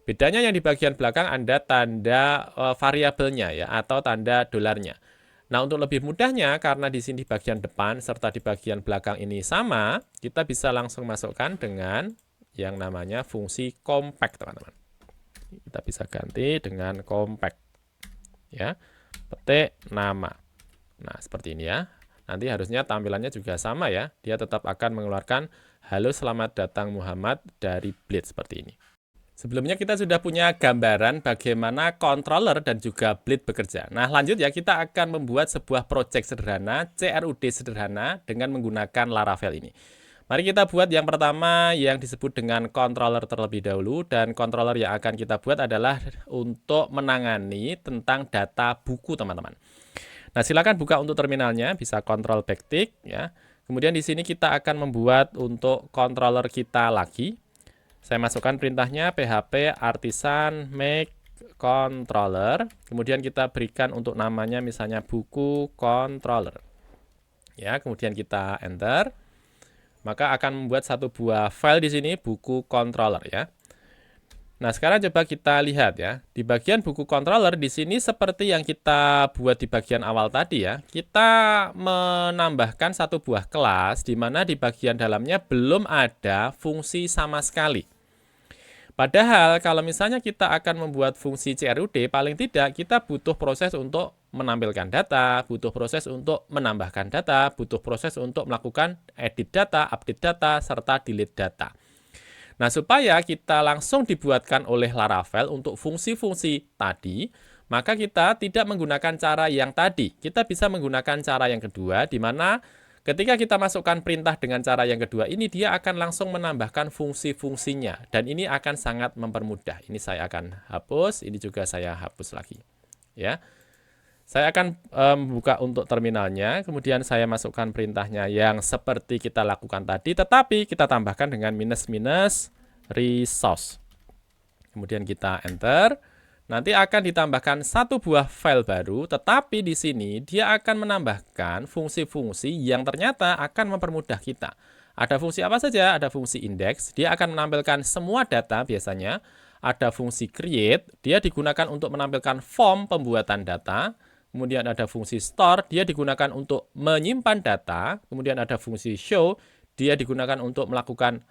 Bedanya yang di bagian belakang ada tanda variabelnya ya atau tanda dolarnya. Nah, untuk lebih mudahnya karena di sini di bagian depan serta di bagian belakang ini sama, kita bisa langsung masukkan dengan yang namanya fungsi compact, teman-teman. Kita bisa ganti dengan compact. Ya. Petik nama. Nah, seperti ini ya. Nanti harusnya tampilannya juga sama ya. Dia tetap akan mengeluarkan halo selamat datang Muhammad dari Blade seperti ini. Sebelumnya kita sudah punya gambaran bagaimana controller dan juga Blade bekerja. Nah, lanjut ya, kita akan membuat sebuah project sederhana, CRUD sederhana dengan menggunakan Laravel ini. Mari kita buat yang pertama yang disebut dengan controller terlebih dahulu, dan controller yang akan kita buat adalah untuk menangani tentang data buku, teman-teman. Nah, silakan buka untuk terminalnya, bisa Ctrl backtick ya. Kemudian di sini kita akan membuat untuk controller kita lagi. Saya masukkan perintahnya php artisan make controller. Kemudian kita berikan untuk namanya misalnya buku controller. Ya, kemudian kita enter. Maka akan membuat satu buah file di sini buku controller ya. Nah, sekarang coba kita lihat ya. Di bagian buku controller di sini seperti yang kita buat di bagian awal tadi ya. Kita menambahkan satu buah kelas di mana di bagian dalamnya belum ada fungsi sama sekali. Padahal kalau misalnya kita akan membuat fungsi CRUD, paling tidak kita butuh proses untuk menampilkan data, butuh proses untuk menambahkan data, butuh proses untuk melakukan edit data, update data, serta delete data. Nah, supaya kita langsung dibuatkan oleh Laravel untuk fungsi-fungsi tadi, maka kita tidak menggunakan cara yang tadi. Kita bisa menggunakan cara yang kedua, di mana ketika kita masukkan perintah dengan cara yang kedua ini, dia akan langsung menambahkan fungsi-fungsinya. Dan ini akan sangat mempermudah. Ini saya akan hapus, ini juga saya hapus lagi. Ya. Saya akan buka untuk terminalnya, kemudian saya masukkan perintahnya yang seperti kita lakukan tadi, tetapi kita tambahkan dengan minus resource. Kemudian kita enter. nanti akan ditambahkan satu buah file baru, tetapi di sini dia akan menambahkan fungsi-fungsi yang ternyata akan mempermudah kita. Ada fungsi apa saja? Ada fungsi index, dia akan menampilkan semua data biasanya. Ada fungsi create, dia digunakan untuk menampilkan form pembuatan data. Kemudian ada fungsi store, dia digunakan untuk menyimpan data. Kemudian ada fungsi show, dia digunakan untuk melakukan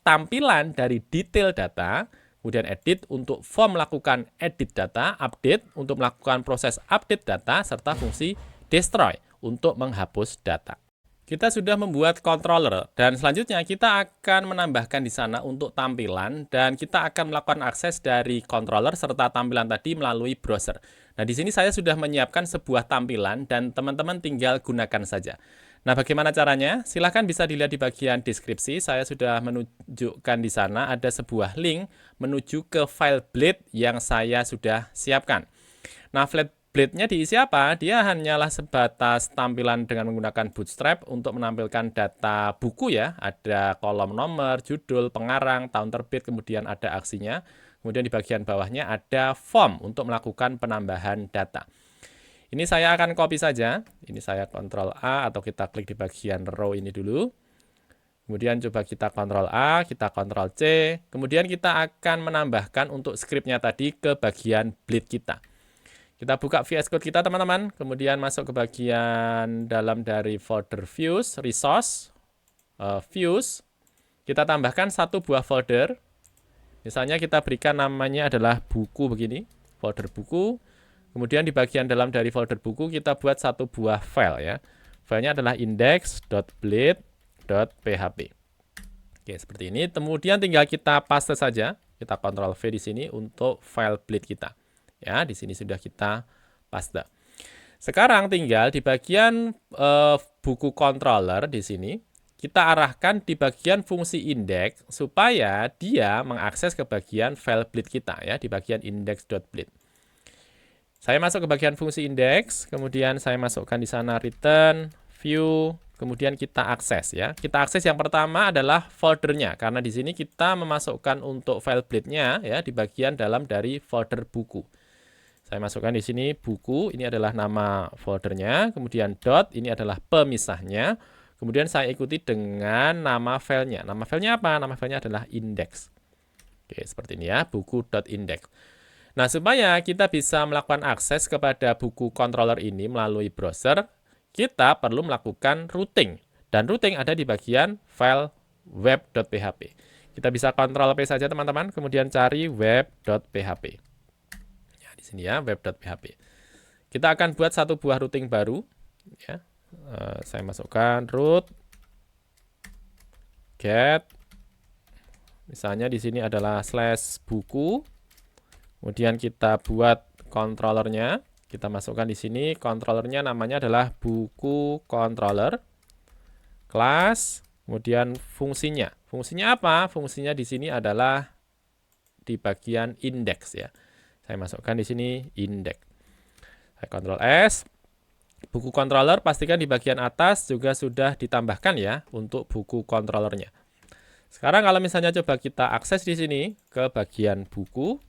tampilan dari detail data. Kemudian edit untuk form melakukan edit data, update untuk melakukan proses update data, serta fungsi destroy untuk menghapus data. Kita sudah membuat controller dan selanjutnya kita akan menambahkan di sana untuk tampilan dan kita akan melakukan akses dari controller serta tampilan tadi melalui browser. Nah, di sini saya sudah menyiapkan sebuah tampilan dan teman-teman tinggal gunakan saja. Nah, bagaimana caranya? Silahkan bisa dilihat di bagian deskripsi. Saya sudah menunjukkan di sana ada sebuah link menuju ke file blade yang saya sudah siapkan. Nah, blade-nya diisi apa? Dia hanyalah sebatas tampilan dengan menggunakan Bootstrap untuk menampilkan data buku ya. Ada kolom nomor, judul, pengarang, tahun terbit, kemudian ada aksinya. Kemudian di bagian bawahnya ada form untuk melakukan penambahan data. Ini saya akan copy saja. Ini saya Ctrl A atau kita klik di bagian row ini dulu. Kemudian coba kita Ctrl A, kita Ctrl C. Kemudian kita akan menambahkan untuk scriptnya tadi ke bagian blade kita. Kita buka VS Code kita teman-teman. Kemudian masuk ke bagian dalam dari folder views, resource, views. Kita tambahkan satu buah folder. Misalnya kita berikan namanya adalah buku begini, folder buku. Kemudian di bagian dalam dari folder buku kita buat satu buah file ya. Filenya adalah index.blade.php. Oke, seperti ini. Kemudian tinggal kita paste saja. Kita Ctrl V di sini untuk file blade kita. Ya, di sini sudah kita paste. Sekarang tinggal di bagian buku controller di sini kita arahkan di bagian fungsi index supaya dia mengakses ke bagian file blade kita ya di bagian index.blade. Saya masuk ke bagian fungsi index, kemudian saya masukkan di sana return, view, kemudian kita akses ya. Kita akses yang pertama adalah foldernya, karena di sini kita memasukkan untuk file blade-nya ya di bagian dalam dari folder buku. Saya masukkan di sini buku, ini adalah nama foldernya, kemudian dot, ini adalah pemisahnya, kemudian saya ikuti dengan nama filenya. Nama filenya apa? Nama filenya adalah index. Oke, seperti ini ya, buku.index. Nah, supaya kita bisa melakukan akses kepada buku controller ini melalui browser, kita perlu melakukan routing. Dan routing ada di bagian file web.php. Kita bisa Ctrl P saja teman-teman, kemudian cari web.php. Ya, di sini ya, web.php. Kita akan buat satu buah routing baru. Ya. Saya masukkan root, get. Misalnya di sini adalah /buku. Kemudian kita buat controllernya, kita masukkan di sini, controllernya namanya adalah buku controller, kelas, kemudian fungsinya. Fungsinya apa? Fungsinya di sini adalah di bagian index ya. Saya masukkan di sini index. Saya Ctrl S. Buku controller pastikan di bagian atas juga sudah ditambahkan ya untuk buku controllernya. Sekarang kalau misalnya coba kita akses di sini ke bagian buku,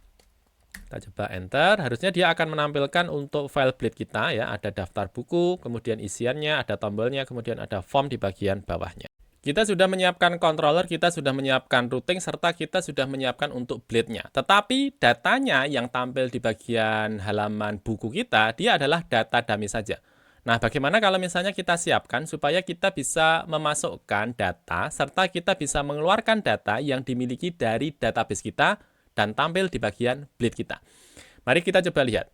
kita coba enter, harusnya dia akan menampilkan untuk file blade kita ya, ada daftar buku, kemudian isiannya, ada tombolnya, kemudian ada form di bagian bawahnya. Kita sudah menyiapkan controller, kita sudah menyiapkan routing, serta kita sudah menyiapkan untuk blade-nya. Tetapi datanya yang tampil di bagian halaman buku kita, dia adalah data dummy saja. Nah, bagaimana kalau misalnya kita siapkan supaya kita bisa memasukkan data, serta kita bisa mengeluarkan data yang dimiliki dari database kita, dan tampil di bagian blade kita. Mari kita coba lihat.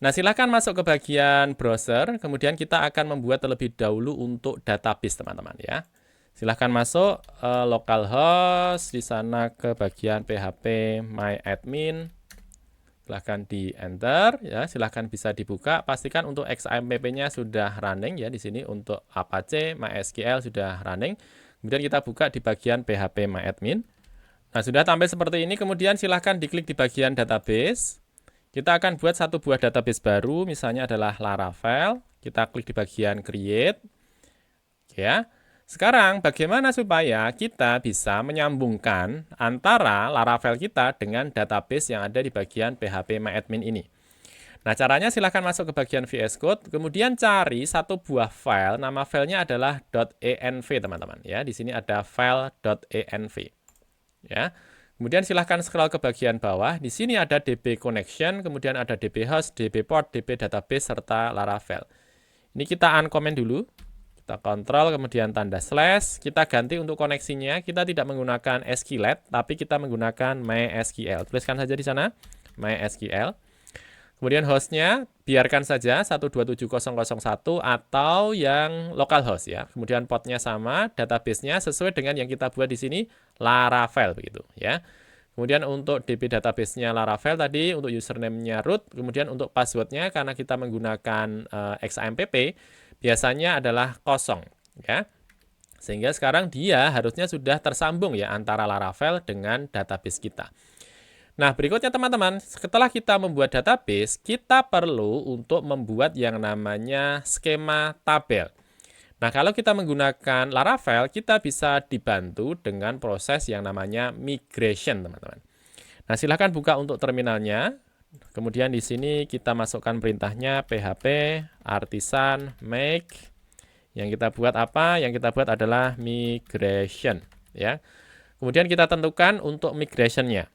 Nah, silahkan masuk ke bagian browser, kemudian kita akan membuat terlebih dahulu untuk database, teman-teman ya. Silahkan masuk localhost, di sana ke bagian php myadmin. Silahkan di enter ya, silahkan bisa dibuka. Pastikan untuk XAMPP-nya sudah running ya di sini, untuk Apache, MySQL sudah running. Kemudian kita buka di bagian php myadmin. Nah, sudah tampil seperti ini, kemudian silahkan diklik di bagian database. Kita akan buat satu buah database baru, misalnya adalah Laravel. Kita klik di bagian create. Ya. Sekarang bagaimana supaya kita bisa menyambungkan antara Laravel kita dengan database yang ada di bagian php-myadmin ini. Nah, caranya silahkan masuk ke bagian VS Code, kemudian cari satu buah file, nama filenya adalah .env, teman-teman. Ya, di sini ada file .env. Ya, kemudian silahkan scroll ke bagian bawah. Di sini ada DB connection, kemudian ada DB host, DB port, DB database, serta Laravel. Ini kita uncomment dulu. Kita kontrol, kemudian tanda slash. Kita ganti untuk koneksinya. Kita tidak menggunakan SQLite, tapi kita menggunakan MySQL. Tuliskan saja di sana, MySQL. Kemudian hostnya biarkan saja 127.0.0.1 atau yang localhost ya. Kemudian portnya sama, database-nya sesuai dengan yang kita buat di sini Laravel begitu ya. Kemudian untuk DB database-nya Laravel tadi, untuk username-nya root, kemudian untuk password-nya karena kita menggunakan XAMPP biasanya adalah kosong ya. Sehingga sekarang dia harusnya sudah tersambung ya antara Laravel dengan database kita. Nah, berikutnya teman-teman, setelah kita membuat database, kita perlu untuk membuat yang namanya skema tabel. Nah, kalau kita menggunakan Laravel, kita bisa dibantu dengan proses yang namanya migration, teman-teman. Nah, silahkan buka untuk terminalnya. Kemudian di sini kita masukkan perintahnya php artisan make. Yang kita buat apa? Yang kita buat adalah migration, ya. Kemudian kita tentukan untuk migration-nya.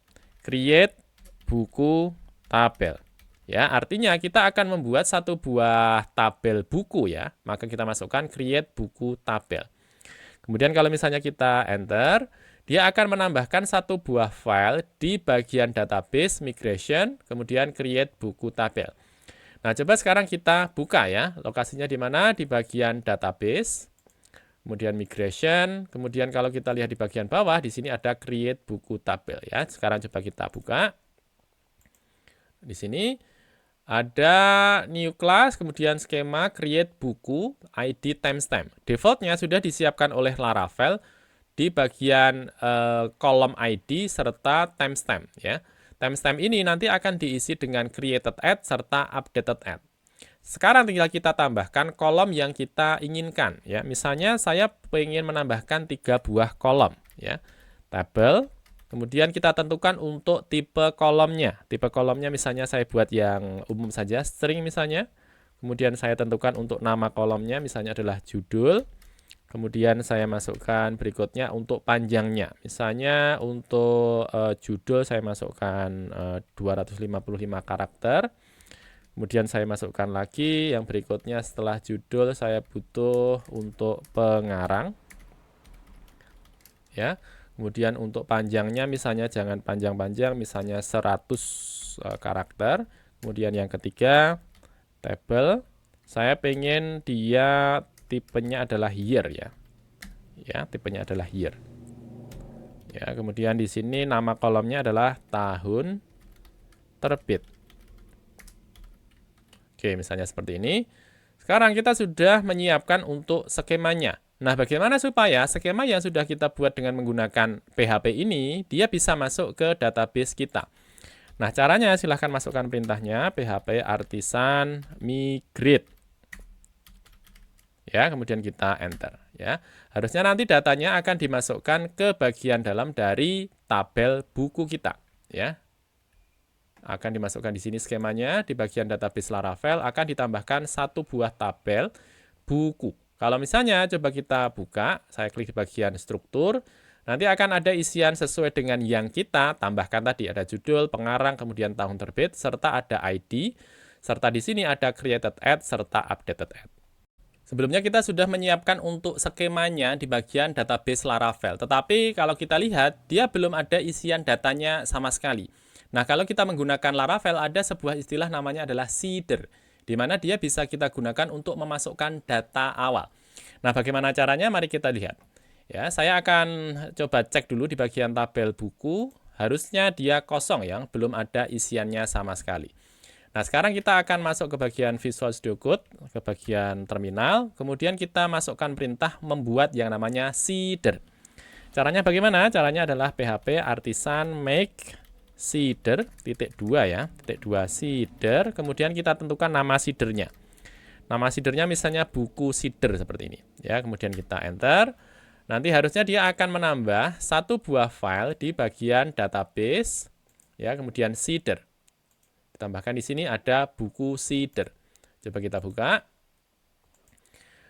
Create buku tabel. Ya, artinya kita akan membuat satu buah tabel buku ya. Maka kita masukkan create buku tabel. Kemudian kalau misalnya kita enter, dia akan menambahkan satu buah file di bagian database migration, kemudian create buku tabel. Nah, coba sekarang kita buka ya. Lokasinya di mana? Di bagian database. Kemudian migration, kemudian kalau kita lihat di bagian bawah, di sini ada create buku tabel ya. Sekarang coba kita buka. Di sini ada new class, kemudian skema create buku, ID timestamp. Defaultnya sudah disiapkan oleh Laravel di bagian kolom ID serta timestamp ya. Timestamp ini nanti akan diisi dengan created at serta updated at. Sekarang tinggal kita tambahkan kolom yang kita inginkan ya. Misalnya saya ingin menambahkan 3 buah kolom ya. Tabel, kemudian kita tentukan untuk tipe kolomnya. Tipe kolomnya misalnya saya buat yang umum saja, string misalnya. Kemudian saya tentukan untuk nama kolomnya misalnya adalah judul. Kemudian saya masukkan berikutnya untuk panjangnya. Misalnya untuk judul saya masukkan 255 karakter. Kemudian saya masukkan lagi yang berikutnya setelah judul saya butuh untuk pengarang. Ya. Kemudian untuk panjangnya misalnya jangan panjang-panjang, misalnya 100 karakter. Kemudian yang ketiga, table. Saya pengen dia tipenya adalah year ya. Ya, tipenya adalah year. Ya, kemudian di sini nama kolomnya adalah tahun terbit. Oke, misalnya seperti ini. Sekarang kita sudah menyiapkan untuk skemanya. Nah, bagaimana supaya skema yang sudah kita buat dengan menggunakan PHP ini, dia bisa masuk ke database kita. Nah, caranya silahkan masukkan perintahnya, php artisan migrate. Ya, kemudian kita enter. Ya, harusnya nanti datanya akan dimasukkan ke bagian dalam dari tabel buku kita. Ya, akan dimasukkan di sini skemanya, di bagian database Laravel akan ditambahkan satu buah tabel buku. Kalau misalnya coba kita buka, saya klik di bagian struktur, nanti akan ada isian sesuai dengan yang kita tambahkan tadi. Ada judul, pengarang, kemudian tahun terbit, serta ada ID, serta di sini ada created at, serta updated at. Sebelumnya kita sudah menyiapkan untuk skemanya di bagian database Laravel. Tetapi kalau kita lihat, dia belum ada isian datanya sama sekali. Nah, kalau kita menggunakan Laravel, ada sebuah istilah namanya adalah seeder, di mana dia bisa kita gunakan untuk memasukkan data awal. Nah, bagaimana caranya? Mari kita lihat. Ya, saya akan coba cek dulu di bagian tabel buku. Harusnya dia kosong ya, belum ada isiannya sama sekali. Nah, sekarang kita akan masuk ke bagian Visual Studio Code, ke bagian terminal. Kemudian kita masukkan perintah membuat yang namanya seeder. Caranya bagaimana? Caranya adalah php artisan make seeder, titik 2 ya, titik 2 seeder, kemudian kita tentukan nama seedernya. Nama seedernya misalnya buku seeder seperti ini. Ya, kemudian kita enter. Nanti harusnya dia akan menambah satu buah file di bagian database. Ya, kemudian seeder. Ditambahkan di sini ada buku seeder. Coba kita buka.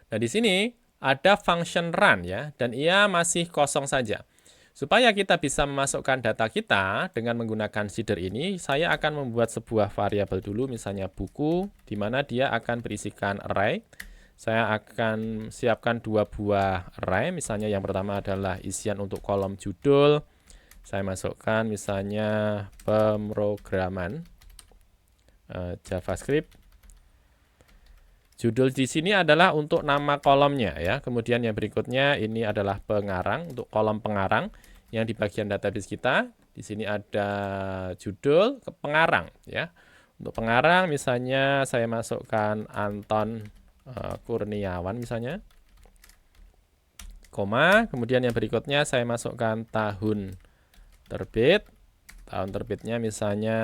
Nah, di sini ada function run ya, dan ia masih kosong saja. Supaya kita bisa memasukkan data kita dengan menggunakan seeder ini, saya akan membuat sebuah variabel dulu, misalnya buku, di mana dia akan berisikan array. Saya akan siapkan dua buah array, misalnya yang pertama adalah isian untuk kolom judul. Saya masukkan misalnya pemrograman JavaScript. Judul di sini adalah untuk nama kolomnya ya. Kemudian yang berikutnya ini adalah pengarang, untuk kolom pengarang yang di bagian database kita. Di sini ada judul ke pengarang ya. Untuk pengarang misalnya saya masukkan Anton Kurniawan misalnya. Koma, kemudian yang berikutnya saya masukkan tahun terbit. Tahun terbitnya misalnya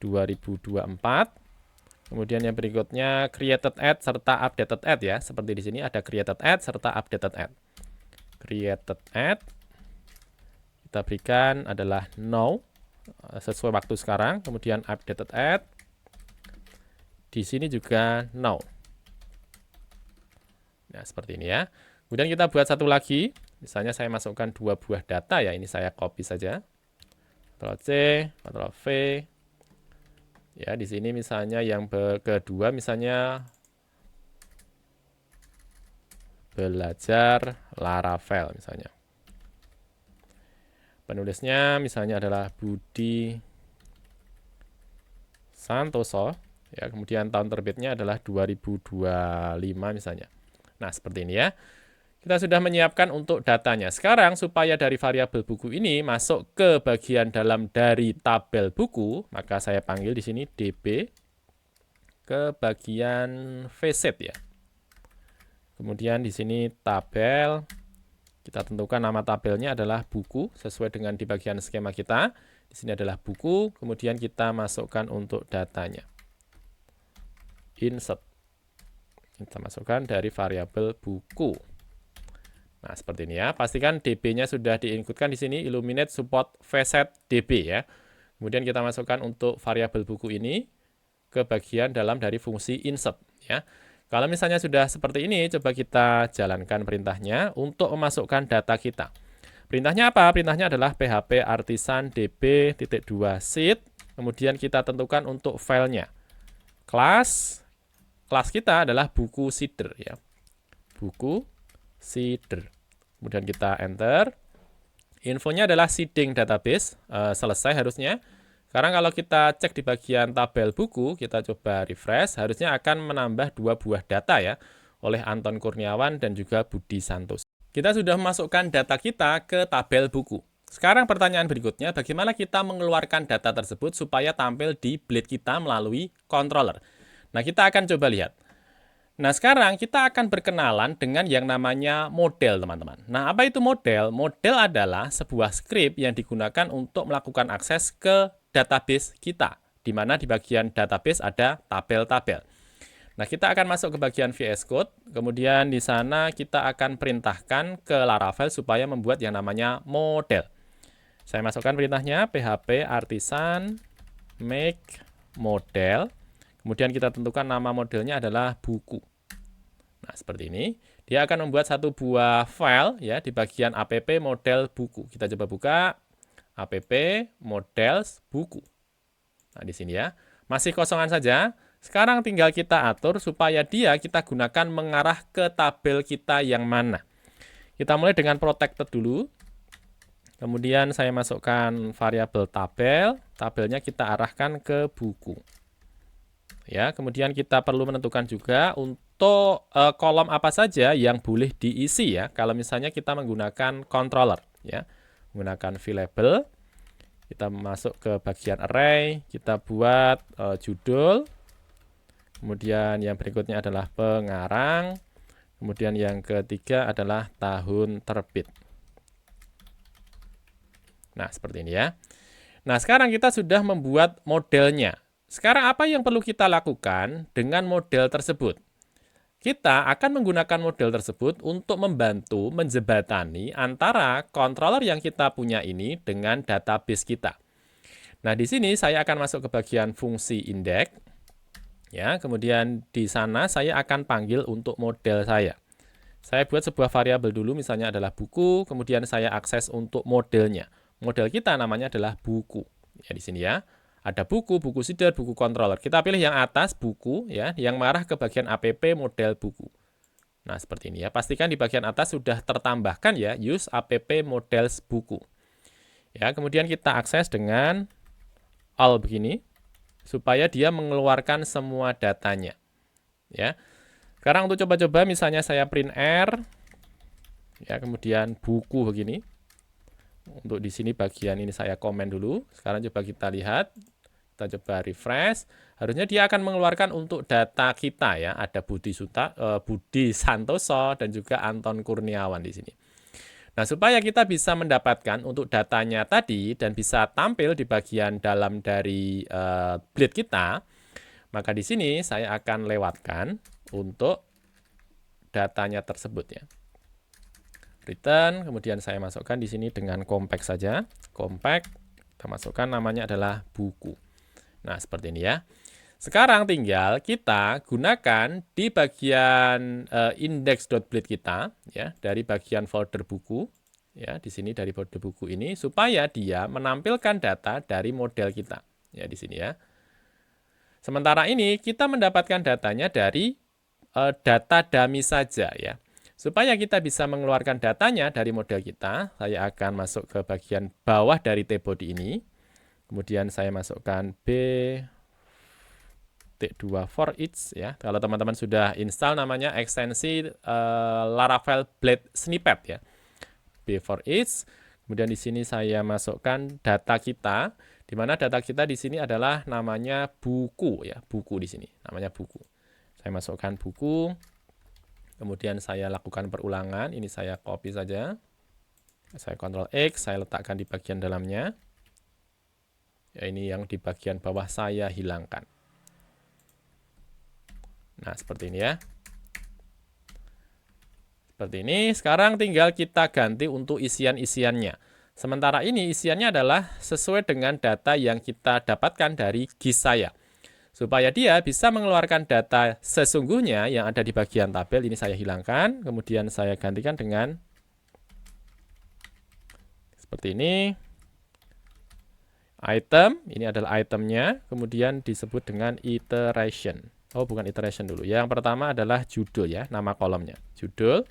2024. Kemudian yang berikutnya created ad serta updated ad ya. Seperti di sini ada created ad serta updated ad. Created ad kita berikan adalah now sesuai waktu sekarang. Kemudian updated ad di sini juga now. Nah, seperti ini ya. Kemudian kita buat satu lagi. Misalnya saya masukkan dua buah data ya. Ini saya copy saja. Ctrl C, Ctrl V. Ya, di sini misalnya yang kedua misalnya belajar Laravel misalnya. Penulisnya misalnya adalah Budi Santoso. Ya, kemudian tahun terbitnya adalah 2025 misalnya. Nah, seperti ini ya. Kita sudah menyiapkan untuk datanya. Sekarang supaya dari variabel buku ini masuk ke bagian dalam dari tabel buku, maka saya panggil di sini db ke bagian vset ya. Kemudian di sini tabel, kita tentukan nama tabelnya adalah buku sesuai dengan di bagian skema kita. Di sini adalah buku, kemudian kita masukkan untuk datanya. Insert. Kita masukkan dari variabel buku. Nah, seperti ini ya. Pastikan db-nya sudah diinputkan di sini, Illuminate support vset db ya. Kemudian kita masukkan untuk variabel buku ini ke bagian dalam dari fungsi insert ya. Kalau misalnya sudah seperti ini, coba kita jalankan perintahnya untuk memasukkan data kita. Perintahnya apa? Perintahnya adalah php artisan db.2seed. Kemudian kita tentukan untuk filenya. Kelas kita adalah buku seeder ya. Buku seeder. Kemudian kita enter. Infonya adalah seeding database. Selesai harusnya. Sekarang kalau kita cek di bagian tabel buku, kita coba refresh, harusnya akan menambah dua buah data ya, oleh Anton Kurniawan dan juga Budi Santoso. Kita sudah memasukkan data kita ke tabel buku. Sekarang pertanyaan berikutnya, bagaimana kita mengeluarkan data tersebut supaya tampil di blade kita melalui controller. Nah, kita akan coba lihat. Nah, sekarang kita akan berkenalan dengan yang namanya model, teman-teman. Nah, apa itu model? Model adalah sebuah script yang digunakan untuk melakukan akses ke database kita, di mana di bagian database ada tabel-tabel. Nah, kita akan masuk ke bagian VS Code, kemudian di sana kita akan perintahkan ke Laravel supaya membuat yang namanya model. Saya masukkan perintahnya, php artisan make model. Kemudian kita tentukan nama modelnya adalah buku. Nah, seperti ini. Dia akan membuat satu buah file ya di bagian app model buku. Kita coba buka app models buku. Nah, di sini ya. Masih kosongan saja. Sekarang tinggal kita atur supaya kita gunakan mengarah ke tabel kita yang mana. Kita mulai dengan protected dulu. Kemudian saya masukkan variabel tabel. Tabelnya kita arahkan ke buku. Ya, kemudian kita perlu menentukan juga untuk kolom apa saja yang boleh diisi ya. Kalau misalnya kita menggunakan controller ya. Menggunakan VLabel, kita masuk ke bagian array, kita buat judul. Kemudian yang berikutnya adalah pengarang. Kemudian yang ketiga adalah tahun terbit. Nah, seperti ini ya. Nah, sekarang kita sudah membuat modelnya. Sekarang apa yang perlu kita lakukan dengan model tersebut? Kita akan menggunakan model tersebut untuk membantu menjembatani antara controller yang kita punya ini dengan database kita. Nah, di sini saya akan masuk ke bagian fungsi index. Ya, kemudian di sana saya akan panggil untuk model saya. Saya buat sebuah variabel dulu, misalnya adalah buku, kemudian saya akses untuk modelnya. Model kita namanya adalah buku. Ya, di sini ya. Ada buku, buku seeder, buku controller. Kita pilih yang atas, buku, ya, yang mengarah ke bagian app model buku. Nah, seperti ini ya. Pastikan di bagian atas sudah tertambahkan ya, use app models buku. Ya, kemudian kita akses dengan all begini, supaya dia mengeluarkan semua datanya. Ya. Sekarang untuk coba-coba, misalnya saya print R, ya, kemudian buku begini. Untuk di sini bagian ini saya komen dulu. Sekarang coba kita lihat. Kita coba refresh, harusnya dia akan mengeluarkan untuk data kita ya. Ada Budi Santoso dan juga Anton Kurniawan di sini. Nah, supaya kita bisa mendapatkan untuk datanya tadi dan bisa tampil di bagian dalam dari blade kita, maka di sini saya akan lewatkan untuk datanya tersebut ya. Return, kemudian saya masukkan di sini dengan compact saja. Compact, kita masukkan namanya adalah buku. Nah, seperti ini ya. Sekarang tinggal kita gunakan di bagian index.blade kita ya, dari bagian folder buku ya, di sini dari folder buku ini supaya dia menampilkan data dari model kita. Ya, di sini ya. Sementara ini kita mendapatkan datanya dari data dummy saja ya. Supaya kita bisa mengeluarkan datanya dari model kita, saya akan masuk ke bagian bawah dari T-body ini. Kemudian saya masukkan T2 for each ya. Kalau teman-teman sudah install namanya ekstensi Laravel Blade Snippet ya. B for each. Kemudian di sini saya masukkan data kita, di mana data kita di sini adalah namanya buku ya, buku di sini namanya buku. Saya masukkan buku. Kemudian saya lakukan perulangan. Ini saya copy saja. Saya Ctrl X, saya letakkan di bagian dalamnya. Ya, ini yang di bagian bawah saya hilangkan. Nah, seperti ini ya. Seperti ini. Sekarang tinggal kita ganti untuk isian-isiannya. Sementara ini isiannya adalah sesuai dengan data yang kita dapatkan dari GIS saya. Supaya dia bisa mengeluarkan data sesungguhnya yang ada di bagian tabel. Ini saya hilangkan. Kemudian saya gantikan dengan seperti ini. Item, ini adalah itemnya, kemudian disebut dengan iteration. Oh, bukan iteration dulu. Yang pertama adalah judul ya, nama kolomnya. Judul.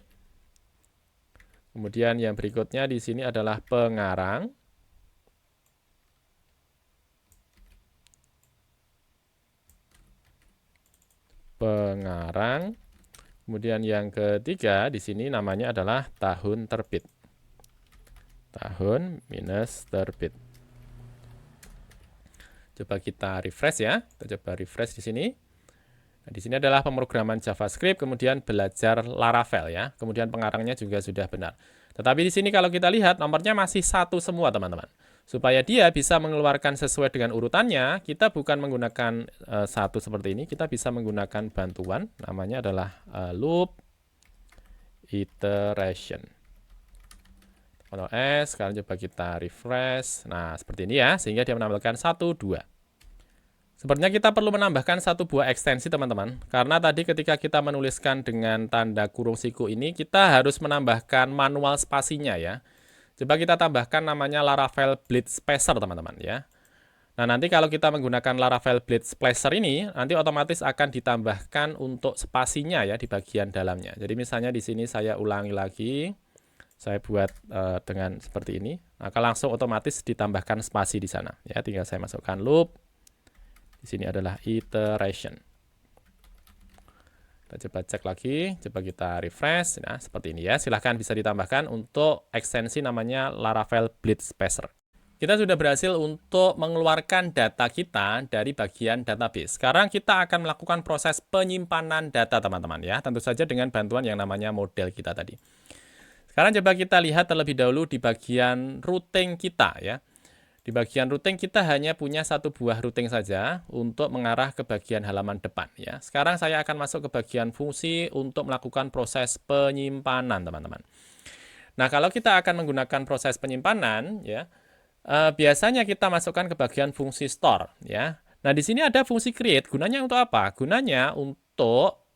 Kemudian yang berikutnya di sini adalah pengarang. Pengarang. Kemudian yang ketiga di sini namanya adalah tahun terbit. Tahun minus terbit. Coba kita refresh ya. Kita coba refresh di sini. Nah, di sini adalah pemrograman JavaScript, kemudian belajar Laravel ya. Kemudian pengarangnya juga sudah benar. Tetapi di sini kalau kita lihat nomornya masih satu semua teman-teman. Supaya dia bisa mengeluarkan sesuai dengan urutannya, kita bukan menggunakan satu seperti ini, kita bisa menggunakan bantuan, namanya adalah loop iteration. Ctrl S, sekarang coba kita refresh. Nah, seperti ini ya, sehingga dia menampilkan 1, 2. Sepertinya kita perlu menambahkan satu buah ekstensi, teman-teman. Karena tadi ketika kita menuliskan dengan tanda kurung siku ini, kita harus menambahkan manual spasinya ya. Coba kita tambahkan namanya Laravel Blade Spacer, teman-teman ya. Nah, nanti kalau kita menggunakan Laravel Blade Spacer ini, nanti otomatis akan ditambahkan untuk spasinya ya di bagian dalamnya. Jadi misalnya di sini saya ulangi lagi. Saya buat dengan seperti ini, maka langsung otomatis ditambahkan spasi di sana. Ya, tinggal saya masukkan loop. Di sini adalah iteration. Kita coba cek lagi, coba kita refresh. Nah, seperti ini ya. Silahkan bisa ditambahkan untuk ekstensi namanya Laravel Blade Spacer. Kita sudah berhasil untuk mengeluarkan data kita dari bagian database. Sekarang kita akan melakukan proses penyimpanan data, teman-teman ya. Tentu saja dengan bantuan yang namanya model kita tadi. Sekarang coba kita lihat terlebih dahulu di bagian routing kita ya. Di bagian routing kita hanya punya satu buah routing saja untuk mengarah ke bagian halaman depan ya. Sekarang saya akan masuk ke bagian fungsi untuk melakukan proses penyimpanan, teman-teman. Nah, kalau kita akan menggunakan proses penyimpanan ya, biasanya kita masukkan ke bagian fungsi store ya. Nah, di sini ada fungsi create. Gunanya untuk apa? Gunanya untuk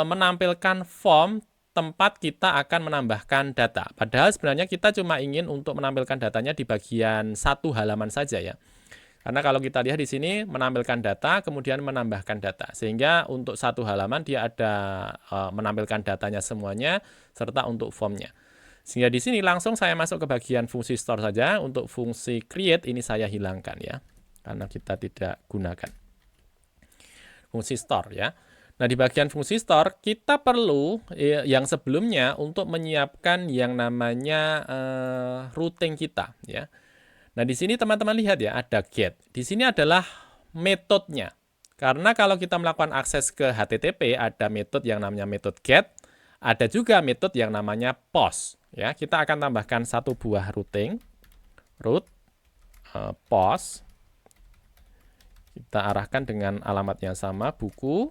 menampilkan form tempat kita akan menambahkan data. Padahal sebenarnya kita cuma ingin untuk menampilkan datanya di bagian satu halaman saja ya. Karena kalau kita lihat di sini menampilkan data, kemudian menambahkan data. Sehingga untuk satu halaman dia ada menampilkan datanya semuanya, serta untuk formnya. Sehingga di sini langsung saya masuk ke bagian fungsi store saja. Untuk fungsi create ini saya hilangkan ya. Karena kita tidak gunakan. Fungsi store ya. Nah, di bagian fungsi store, kita perlu yang sebelumnya untuk menyiapkan yang namanya routing kita. Ya. Nah, di sini teman-teman lihat ya, ada get. Di sini adalah metodenya. Karena kalau kita melakukan akses ke HTTP, ada metode yang namanya metode get. Ada juga metode yang namanya post. Ya, kita akan tambahkan satu buah routing. Route, post. Kita arahkan dengan alamat yang sama, buku.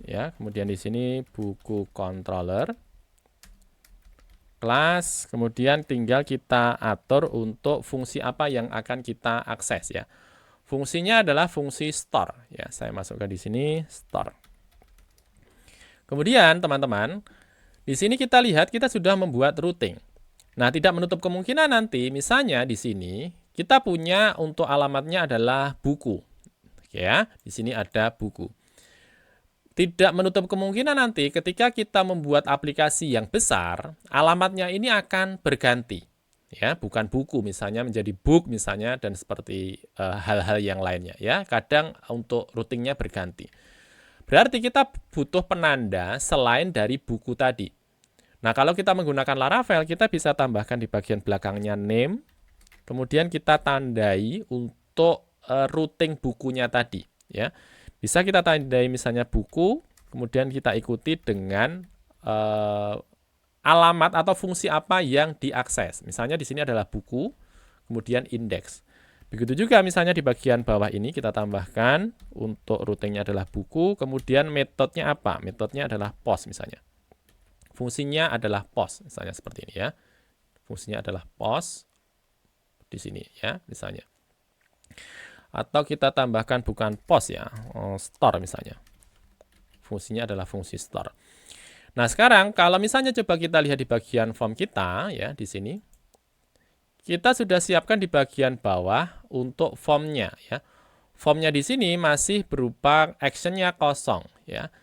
Ya, kemudian di sini buku controller, kelas, kemudian tinggal kita atur untuk fungsi apa yang akan kita akses ya. Fungsinya adalah fungsi store ya. Saya masukkan di sini store. Kemudian teman-teman, di sini kita lihat kita sudah membuat routing. Nah, tidak menutup kemungkinan nanti misalnya di sini kita punya untuk alamatnya adalah buku. Ya, di sini ada buku. Tidak menutup kemungkinan nanti ketika kita membuat aplikasi yang besar, alamatnya ini akan berganti. Ya, bukan buku misalnya menjadi book misalnya dan seperti hal-hal yang lainnya ya. Kadang untuk routingnya berganti. Berarti kita butuh penanda selain dari buku tadi. Nah, kalau kita menggunakan Laravel, kita bisa tambahkan di bagian belakangnya name. Kemudian kita tandai untuk routing bukunya tadi ya. Bisa kita tandai misalnya buku, kemudian kita ikuti dengan alamat atau fungsi apa yang diakses. Misalnya di sini adalah buku, kemudian indeks. Begitu juga misalnya di bagian bawah ini kita tambahkan untuk routingnya adalah buku, kemudian metodenya apa? Metodenya adalah post misalnya. Fungsinya adalah post, misalnya seperti ini ya. Fungsinya adalah post di sini ya, misalnya. Atau kita tambahkan bukan post ya, store misalnya. Fungsinya adalah fungsi store. Nah, sekarang kalau misalnya coba kita lihat di bagian form kita ya di sini. Kita sudah siapkan di bagian bawah untuk formnya ya. Formnya di sini masih berupa actionnya kosong ya.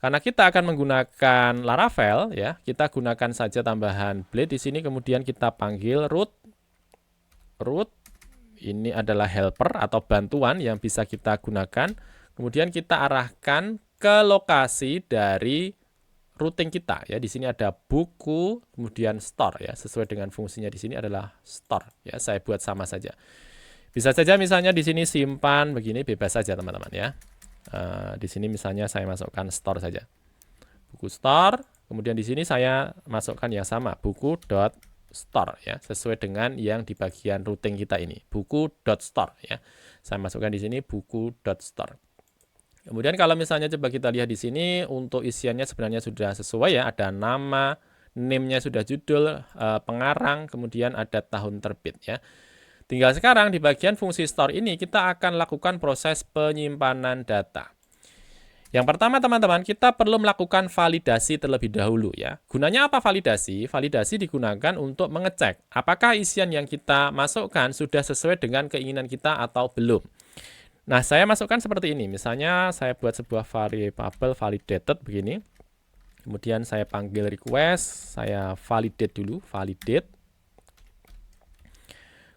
Karena kita akan menggunakan Laravel ya, kita gunakan saja tambahan blade di sini kemudian kita panggil root. Ini adalah helper atau bantuan yang bisa kita gunakan. Kemudian kita arahkan ke lokasi dari routing kita ya. Di sini ada buku, kemudian store ya. Sesuai dengan fungsinya di sini adalah store ya. Saya buat sama saja. Bisa saja misalnya di sini simpan begini, bebas saja teman-teman ya. Di sini misalnya saya masukkan store saja. Buku store. Kemudian di sini saya masukkan yang sama, buku.store ya, sesuai dengan yang di bagian routing kita ini, buku.store ya. Saya masukkan di sini buku.store. Kemudian kalau misalnya coba kita lihat di sini untuk isiannya sebenarnya sudah sesuai ya, ada nama, name-nya sudah judul, pengarang, kemudian ada tahun terbit ya. Tinggal sekarang di bagian fungsi store ini kita akan lakukan proses penyimpanan data. Yang pertama teman-teman, kita perlu melakukan validasi terlebih dahulu ya. Gunanya apa validasi? Validasi digunakan untuk mengecek apakah isian yang kita masukkan sudah sesuai dengan keinginan kita atau belum. Nah, saya masukkan seperti ini. Misalnya saya buat sebuah variable validated begini. Kemudian saya panggil request, saya validate dulu, validate.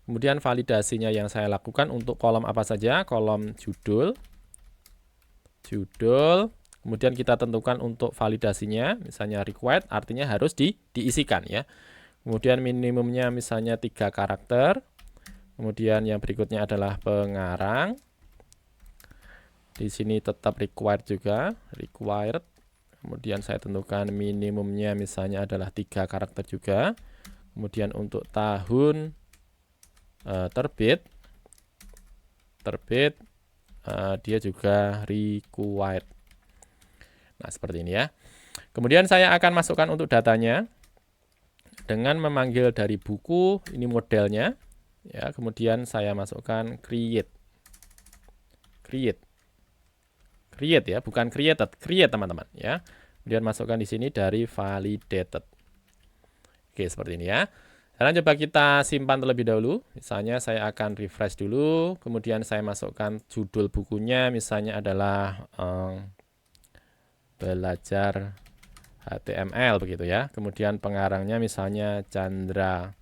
Kemudian validasinya yang saya lakukan untuk kolom apa saja? Kolom judul. Kemudian kita tentukan untuk validasinya, misalnya required, artinya harus diisikan ya. Kemudian minimumnya misalnya 3 karakter. Kemudian yang berikutnya adalah pengarang. Di sini tetap required juga, required. Kemudian saya tentukan minimumnya misalnya adalah 3 karakter juga. Kemudian untuk tahun terbit, dia juga required. Nah, seperti ini ya. Kemudian saya akan masukkan untuk datanya dengan memanggil dari buku, ini modelnya. Ya, kemudian saya masukkan create ya, bukan created, create teman-teman ya. Kemudian masukkan di sini dari validated. Oke, seperti ini ya. Sekarang coba kita simpan terlebih dahulu. Misalnya saya akan refresh dulu, kemudian saya masukkan judul bukunya, misalnya adalah belajar HTML begitu ya. Kemudian pengarangnya misalnya Chandra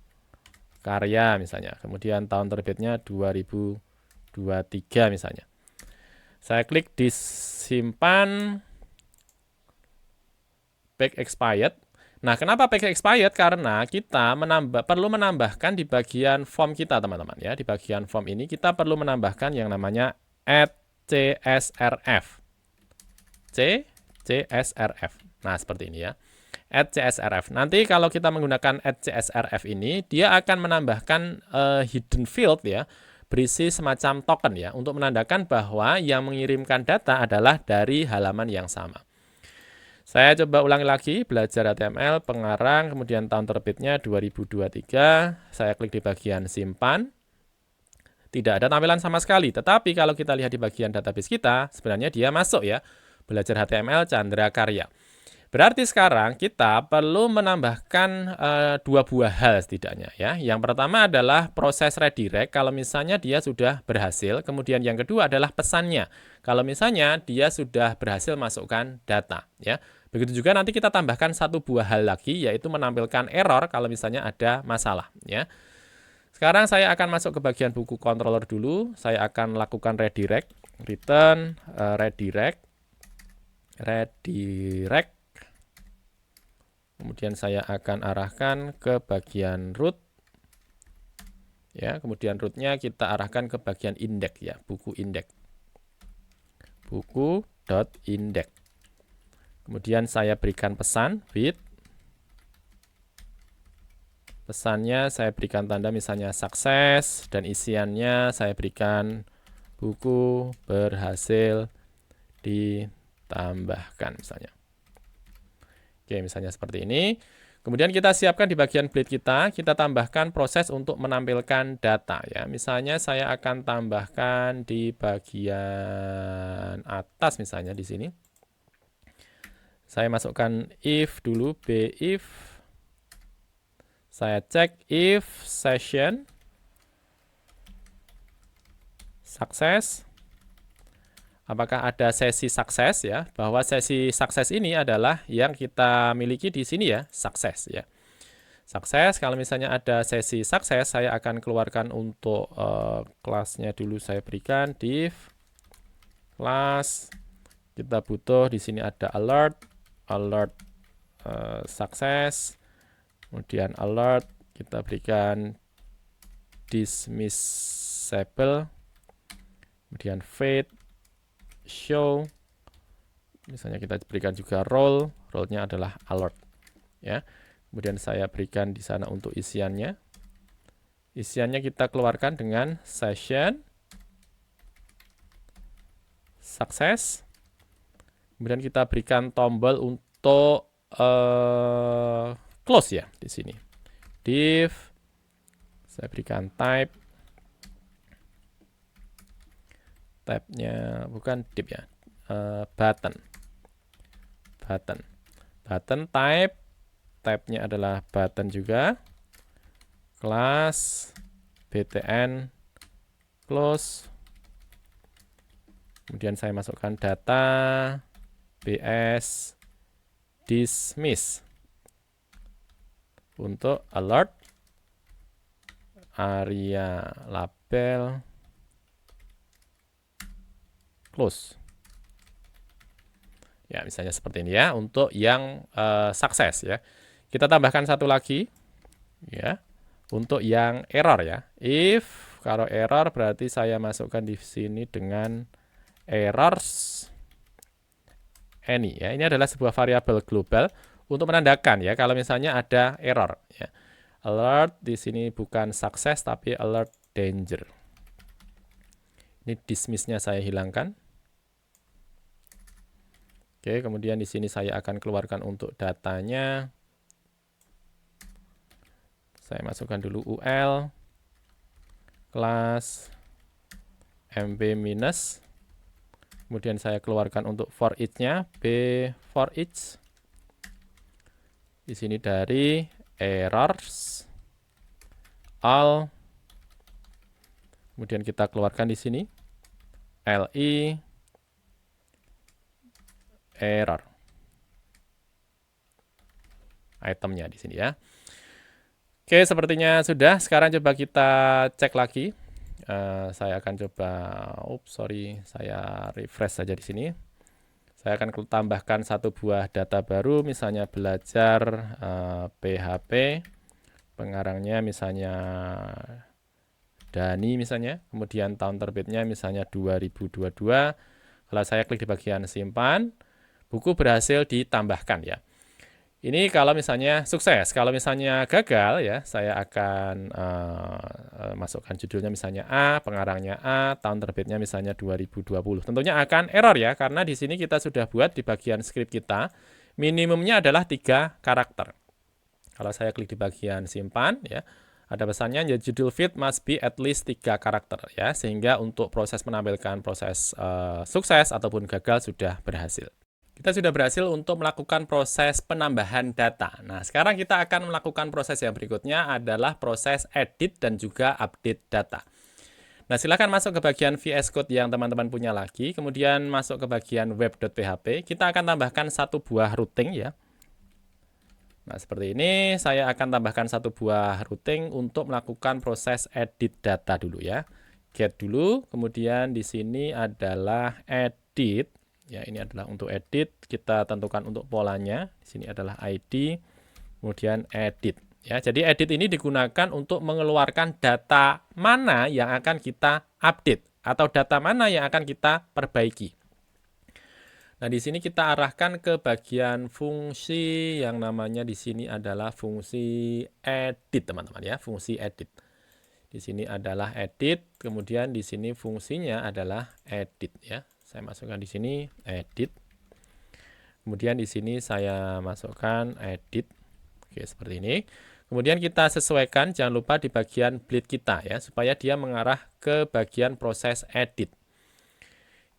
Karya misalnya. Kemudian tahun terbitnya 2023 misalnya. Saya klik disimpan back expired. Nah, kenapa pakai expired? Karena kita perlu menambahkan di bagian form kita, teman-teman ya. Di bagian form ini kita perlu menambahkan yang namanya @csrf. CSRF. Nah, seperti ini ya. @csrf. Nanti kalau kita menggunakan @csrf ini, dia akan menambahkan hidden field ya, berisi semacam token ya, untuk menandakan bahwa yang mengirimkan data adalah dari halaman yang sama. Saya coba ulangi lagi, belajar HTML, pengarang, kemudian tahun terbitnya 2023. Saya klik di bagian simpan. Tidak ada tampilan sama sekali, tetapi kalau kita lihat di bagian database kita, sebenarnya dia masuk ya. Belajar HTML, Chandra Karya. Berarti sekarang kita perlu menambahkan dua buah hal setidaknya ya. Yang pertama adalah proses redirect kalau misalnya dia sudah berhasil. Kemudian yang kedua adalah pesannya. Kalau misalnya dia sudah berhasil masukkan data ya. Begitu juga nanti kita tambahkan satu buah hal lagi, yaitu menampilkan error kalau misalnya ada masalah ya. Sekarang saya akan masuk ke bagian buku controller dulu. Saya akan lakukan redirect, return, redirect. Kemudian saya akan arahkan ke bagian root. Ya, kemudian rootnya kita arahkan ke bagian index ya, buku index. Buku.index. Kemudian saya berikan pesan with. Pesannya saya berikan tanda misalnya sukses dan isiannya saya berikan buku berhasil ditambahkan misalnya. Oke, misalnya seperti ini. Kemudian kita siapkan di bagian blade kita tambahkan proses untuk menampilkan data ya. Misalnya saya akan tambahkan di bagian atas misalnya di sini. Saya masukkan if dulu, if. Saya cek if session sukses. Apakah ada sesi sukses ya? Bahwa sesi sukses ini adalah yang kita miliki di sini ya, sukses ya. Sukses, kalau misalnya ada sesi sukses, saya akan keluarkan untuk kelasnya dulu, saya berikan div kelas. Kita butuh di sini ada alert sukses. Kemudian alert kita berikan dismissible. Kemudian fade show. Misalnya kita berikan juga role-nya adalah alert ya. Kemudian saya berikan di sana untuk isiannya. Isiannya kita keluarkan dengan session sukses. Kemudian kita berikan tombol untuk close ya di sini. Div saya berikan type. Tab-nya bukan div ya. Button type. Tab-nya adalah button juga. Kelas btn close. Kemudian saya masukkan data bs dismiss untuk alert area label close. Ya, misalnya seperti ini ya, untuk yang sukses ya. Kita tambahkan satu lagi ya, untuk yang error ya. If kalau error berarti saya masukkan di sini dengan errors any ya. Ini adalah sebuah variabel global untuk menandakan ya kalau misalnya ada error ya. Alert di sini bukan sukses tapi alert danger. Ini dismiss-nya saya hilangkan. Oke, kemudian di sini saya akan keluarkan untuk datanya. Saya masukkan dulu UL kelas MB minus. Kemudian saya keluarkan untuk for each-nya B for each. Di sini dari errors all. Kemudian kita keluarkan di sini LI error. Itemnya di sini ya. Oke, sepertinya sudah. Sekarang coba kita cek lagi. Saya akan coba, saya refresh saja di sini. Saya akan tambahkan satu buah data baru, misalnya belajar PHP, pengarangnya misalnya Dani misalnya, kemudian tahun terbitnya misalnya 2022. Kalau saya klik di bagian simpan, buku berhasil ditambahkan ya. Ini kalau misalnya sukses, kalau misalnya gagal ya, saya akan masukkan judulnya misalnya A, pengarangnya A, tahun terbitnya misalnya 2020. Tentunya akan error ya, karena di sini kita sudah buat di bagian script kita, minimumnya adalah 3 karakter. Kalau saya klik di bagian simpan ya, ada pesannya ya, judul feed must be at least 3 karakter ya, sehingga untuk proses menampilkan proses sukses ataupun gagal sudah berhasil. Kita sudah berhasil untuk melakukan proses penambahan data. Nah, sekarang kita akan melakukan proses yang berikutnya adalah proses edit dan juga update data. Nah, silakan masuk ke bagian VS Code yang teman-teman punya lagi, kemudian masuk ke bagian web.php. Kita akan tambahkan satu buah routing ya. Nah, seperti ini saya akan tambahkan satu buah routing untuk melakukan proses edit data dulu ya. Get dulu, kemudian di sini adalah edit. Ya, ini adalah untuk edit, kita tentukan untuk polanya. Di sini adalah ID, kemudian edit. Ya, jadi edit ini digunakan untuk mengeluarkan data mana yang akan kita update atau data mana yang akan kita perbaiki. Nah, di sini kita arahkan ke bagian fungsi yang namanya di sini adalah fungsi edit, teman-teman ya, fungsi edit. Di sini adalah edit, kemudian di sini fungsinya adalah edit ya. Saya masukkan di sini edit. Kemudian di sini saya masukkan edit. Oke, seperti ini. Kemudian kita sesuaikan, jangan lupa di bagian bleed kita ya, supaya dia mengarah ke bagian proses edit.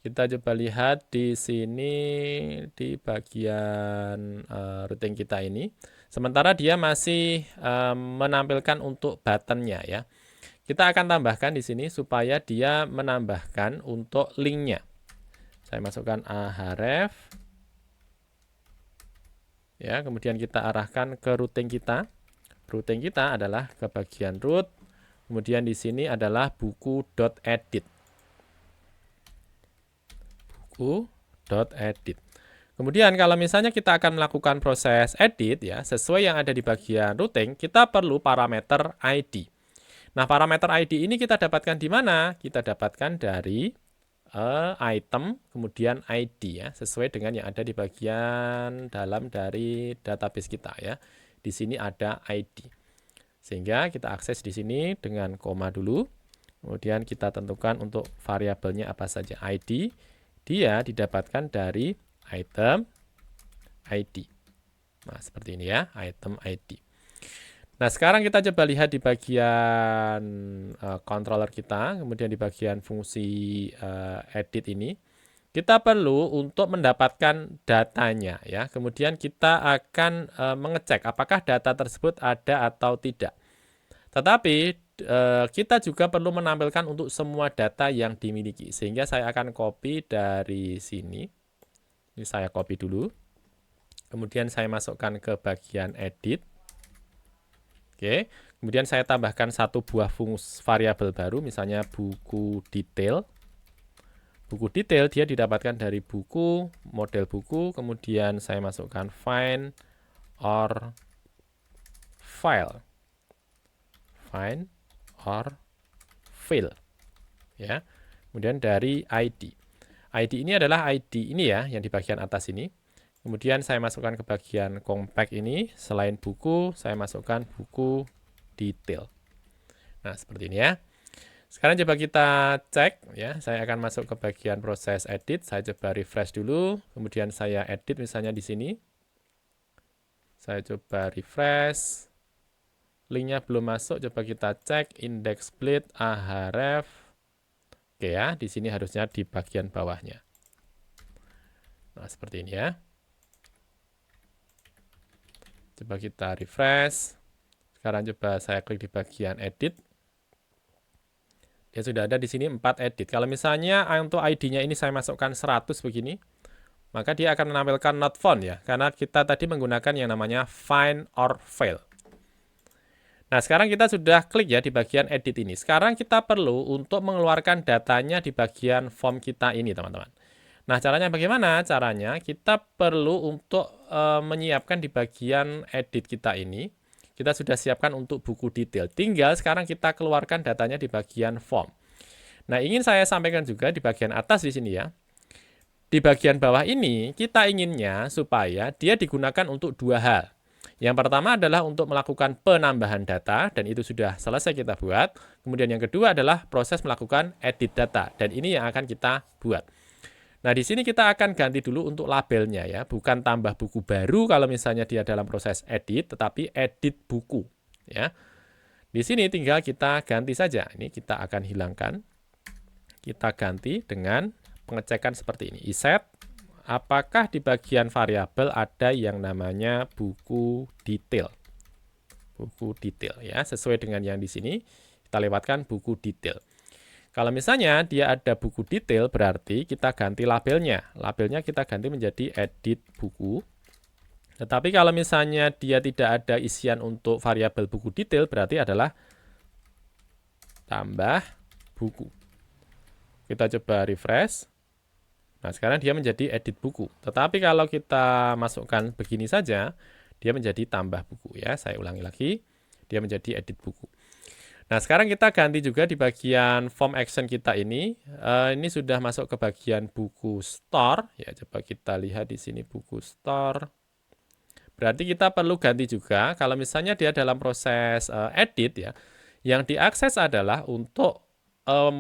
Kita coba lihat di sini di bagian routing kita ini. Sementara dia masih menampilkan untuk buttonnya ya. Kita akan tambahkan di sini supaya dia menambahkan untuk linknya. Saya masukkan ahref. Ya, kemudian kita arahkan ke routing kita. Routing kita adalah ke bagian root. Kemudian di sini adalah buku.edit. Buku.edit. Kemudian kalau misalnya kita akan melakukan proses edit ya, sesuai yang ada di bagian routing, kita perlu parameter ID. Nah, parameter ID ini kita dapatkan di mana? Kita dapatkan dari item, kemudian ID ya, sesuai dengan yang ada di bagian dalam dari database kita ya. Di sini ada ID. Sehingga kita akses di sini dengan koma dulu. Kemudian kita tentukan untuk variabelnya apa saja. ID, dia didapatkan dari item ID. Nah, seperti ini ya, item ID. Nah, sekarang kita coba lihat di bagian controller kita, kemudian di bagian fungsi edit ini. Kita perlu untuk mendapatkan datanya ya. Kemudian kita akan mengecek apakah data tersebut ada atau tidak. Tetapi kita juga perlu menampilkan untuk semua data yang dimiliki. Sehingga saya akan copy dari sini. Ini saya copy dulu. Kemudian saya masukkan ke bagian edit. Oke, kemudian saya tambahkan satu buah variabel baru, misalnya buku detail. Buku detail dia didapatkan dari buku, model buku, kemudian saya masukkan find or file. Find or fill. Ya. Kemudian dari ID. ID ini adalah ID ini ya, yang di bagian atas ini. Kemudian saya masukkan ke bagian compact ini, selain buku, saya masukkan buku detail. Nah, seperti ini ya. Sekarang coba kita cek ya. Saya akan masuk ke bagian proses edit. Saya coba refresh dulu, kemudian saya edit misalnya di sini. Saya coba refresh. Linknya belum masuk, coba kita cek index split ahref. Oke ya, di sini harusnya di bagian bawahnya. Nah, seperti ini ya. Coba kita refresh. Sekarang coba saya klik di bagian edit. Ya sudah ada di sini 4 edit. Kalau misalnya untuk ID-nya ini saya masukkan 100 begini, maka dia akan menampilkan not found ya, karena kita tadi menggunakan yang namanya find or fail. Nah, sekarang kita sudah klik ya di bagian edit ini. Sekarang kita perlu untuk mengeluarkan datanya di bagian form kita ini, teman-teman. Nah, caranya bagaimana? Caranya kita perlu untuk menyiapkan di bagian edit kita ini. Kita sudah siapkan untuk buku detail. Tinggal sekarang kita keluarkan datanya di bagian form. Nah, ingin saya sampaikan juga di bagian atas di sini ya. Di bagian bawah ini, kita inginnya supaya dia digunakan untuk 2 hal. Yang pertama adalah untuk melakukan penambahan data, dan itu sudah selesai kita buat. Kemudian yang kedua adalah proses melakukan edit data, dan ini yang akan kita buat. Nah, di sini kita akan ganti dulu untuk labelnya ya, bukan tambah buku baru kalau misalnya dia dalam proses edit, tetapi edit buku ya. Di sini tinggal kita ganti saja. Ini kita akan hilangkan. Kita ganti dengan pengecekan seperti ini. Iset, apakah di bagian variabel ada yang namanya buku detail? Buku detail ya, sesuai dengan yang di sini kita lewatkan buku detail. Kalau misalnya dia ada buku detail, berarti kita ganti labelnya. Labelnya kita ganti menjadi edit buku. Tetapi kalau misalnya dia tidak ada isian untuk variabel buku detail, berarti adalah tambah buku. Kita coba refresh. Nah, sekarang dia menjadi edit buku. Tetapi kalau kita masukkan begini saja, dia menjadi tambah buku ya. Saya ulangi lagi, dia menjadi edit buku. Nah, sekarang kita ganti juga di bagian form action kita ini. Ini sudah masuk ke bagian buku store. Ya, coba kita lihat di sini buku store. Berarti kita perlu ganti juga. Kalau misalnya dia dalam proses edit ya, yang diakses adalah untuk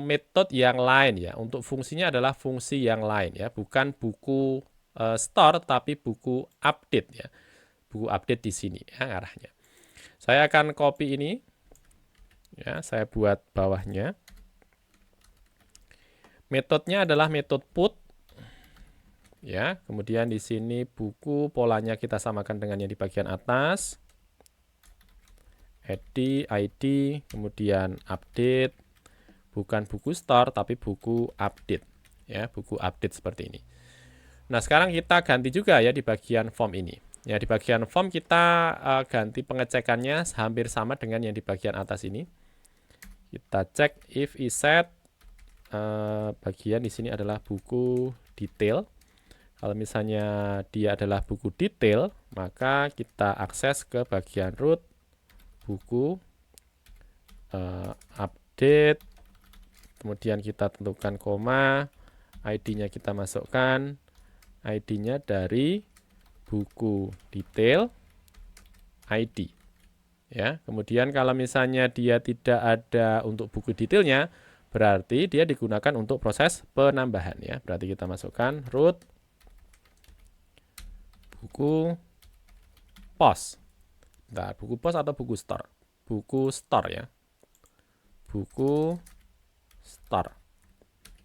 metode yang lain ya. Untuk fungsinya adalah fungsi yang lain ya, bukan buku store, tapi buku update ya. Buku update di sini ya arahnya. Saya akan copy ini. Ya, saya buat bawahnya. Metodenya adalah metode put. Ya, kemudian di sini buku polanya kita samakan dengan yang di bagian atas. ID, kemudian update. Bukan buku store tapi buku update. Ya, buku update seperti ini. Nah, sekarang kita ganti juga ya di bagian form ini. Ya, di bagian form kita ganti pengecekannya hampir sama dengan yang di bagian atas ini. Kita cek if iset bagian di sini adalah buku detail. Kalau misalnya dia adalah buku detail, maka kita akses ke bagian root buku update. Kemudian kita tentukan koma, ID-nya kita masukkan, ID-nya dari buku detail ID. Ya, kemudian kalau misalnya dia tidak ada untuk buku detailnya, berarti dia digunakan untuk proses penambahan ya. Berarti kita masukkan root buku pos. Bentar, buku pos atau buku store? Buku store ya. Buku store.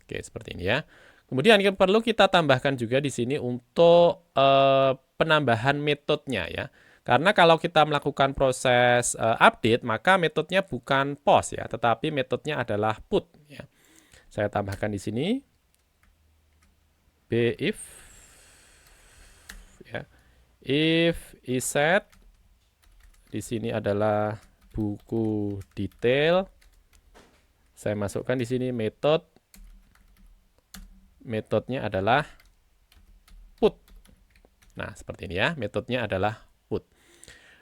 Oke, seperti ini ya. Kemudian perlu kita tambahkan juga di sini untuk penambahan metodenya ya. Karena kalau kita melakukan proses update, maka metodenya bukan post ya, tetapi metodenya adalah put ya. Saya tambahkan di sini if ya. If iset di sini adalah buku detail. Saya masukkan di sini metodenya adalah put. Nah, seperti ini ya, metodenya adalah put.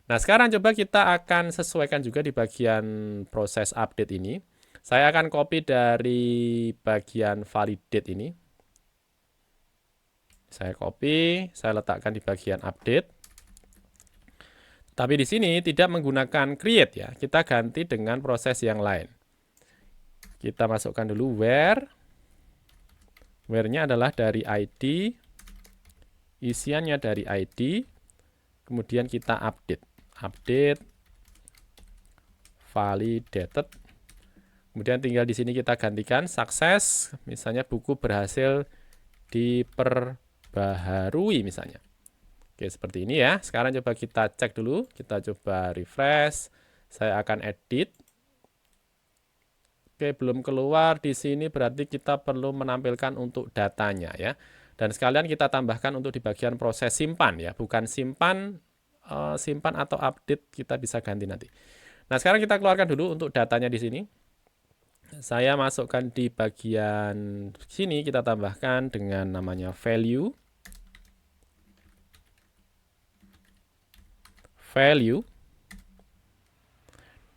Nah, sekarang coba kita akan sesuaikan juga di bagian proses update ini. Saya akan copy dari bagian validate ini. Saya copy, saya letakkan di bagian update. Tapi di sini tidak menggunakan create ya. Kita ganti dengan proses yang lain. Kita masukkan dulu where. Where-nya adalah dari ID. Isiannya dari ID. Kemudian kita update. Update validated. Kemudian tinggal di sini kita gantikan sukses. Misalnya buku berhasil diperbaharui misalnya. Oke, seperti ini ya. Sekarang coba kita cek dulu. Kita coba refresh. Saya akan edit. Oke, belum keluar di sini berarti kita perlu menampilkan untuk datanya ya. Dan sekalian kita tambahkan untuk di bagian proses simpan ya, bukan simpan atau update, kita bisa ganti nanti. Nah, sekarang kita keluarkan dulu untuk datanya di sini. Saya masukkan di bagian sini, kita tambahkan dengan namanya value.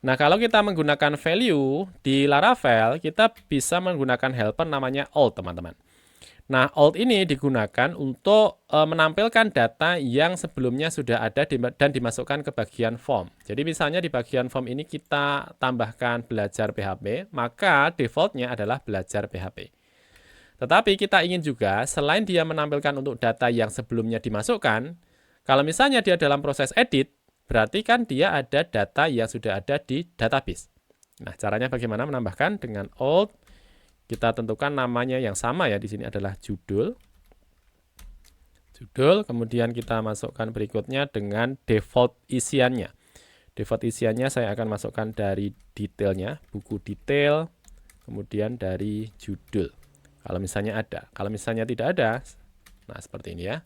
Nah, kalau kita menggunakan value di Laravel, kita bisa menggunakan helper namanya alt, teman-teman. Nah, alt ini digunakan untuk menampilkan data yang sebelumnya sudah ada dan dimasukkan ke bagian form. Jadi misalnya di bagian form ini kita tambahkan belajar PHP, maka defaultnya adalah belajar PHP. Tetapi kita ingin juga, selain dia menampilkan untuk data yang sebelumnya dimasukkan, kalau misalnya dia dalam proses edit, berarti kan dia ada data yang sudah ada di database. Nah, caranya bagaimana menambahkan? Dengan alt, kita tentukan namanya yang sama ya, di sini adalah judul. Kemudian kita masukkan berikutnya dengan default isiannya. Default isiannya saya akan masukkan dari detailnya, buku detail, kemudian dari judul. Kalau misalnya ada, kalau misalnya tidak ada, nah seperti ini ya.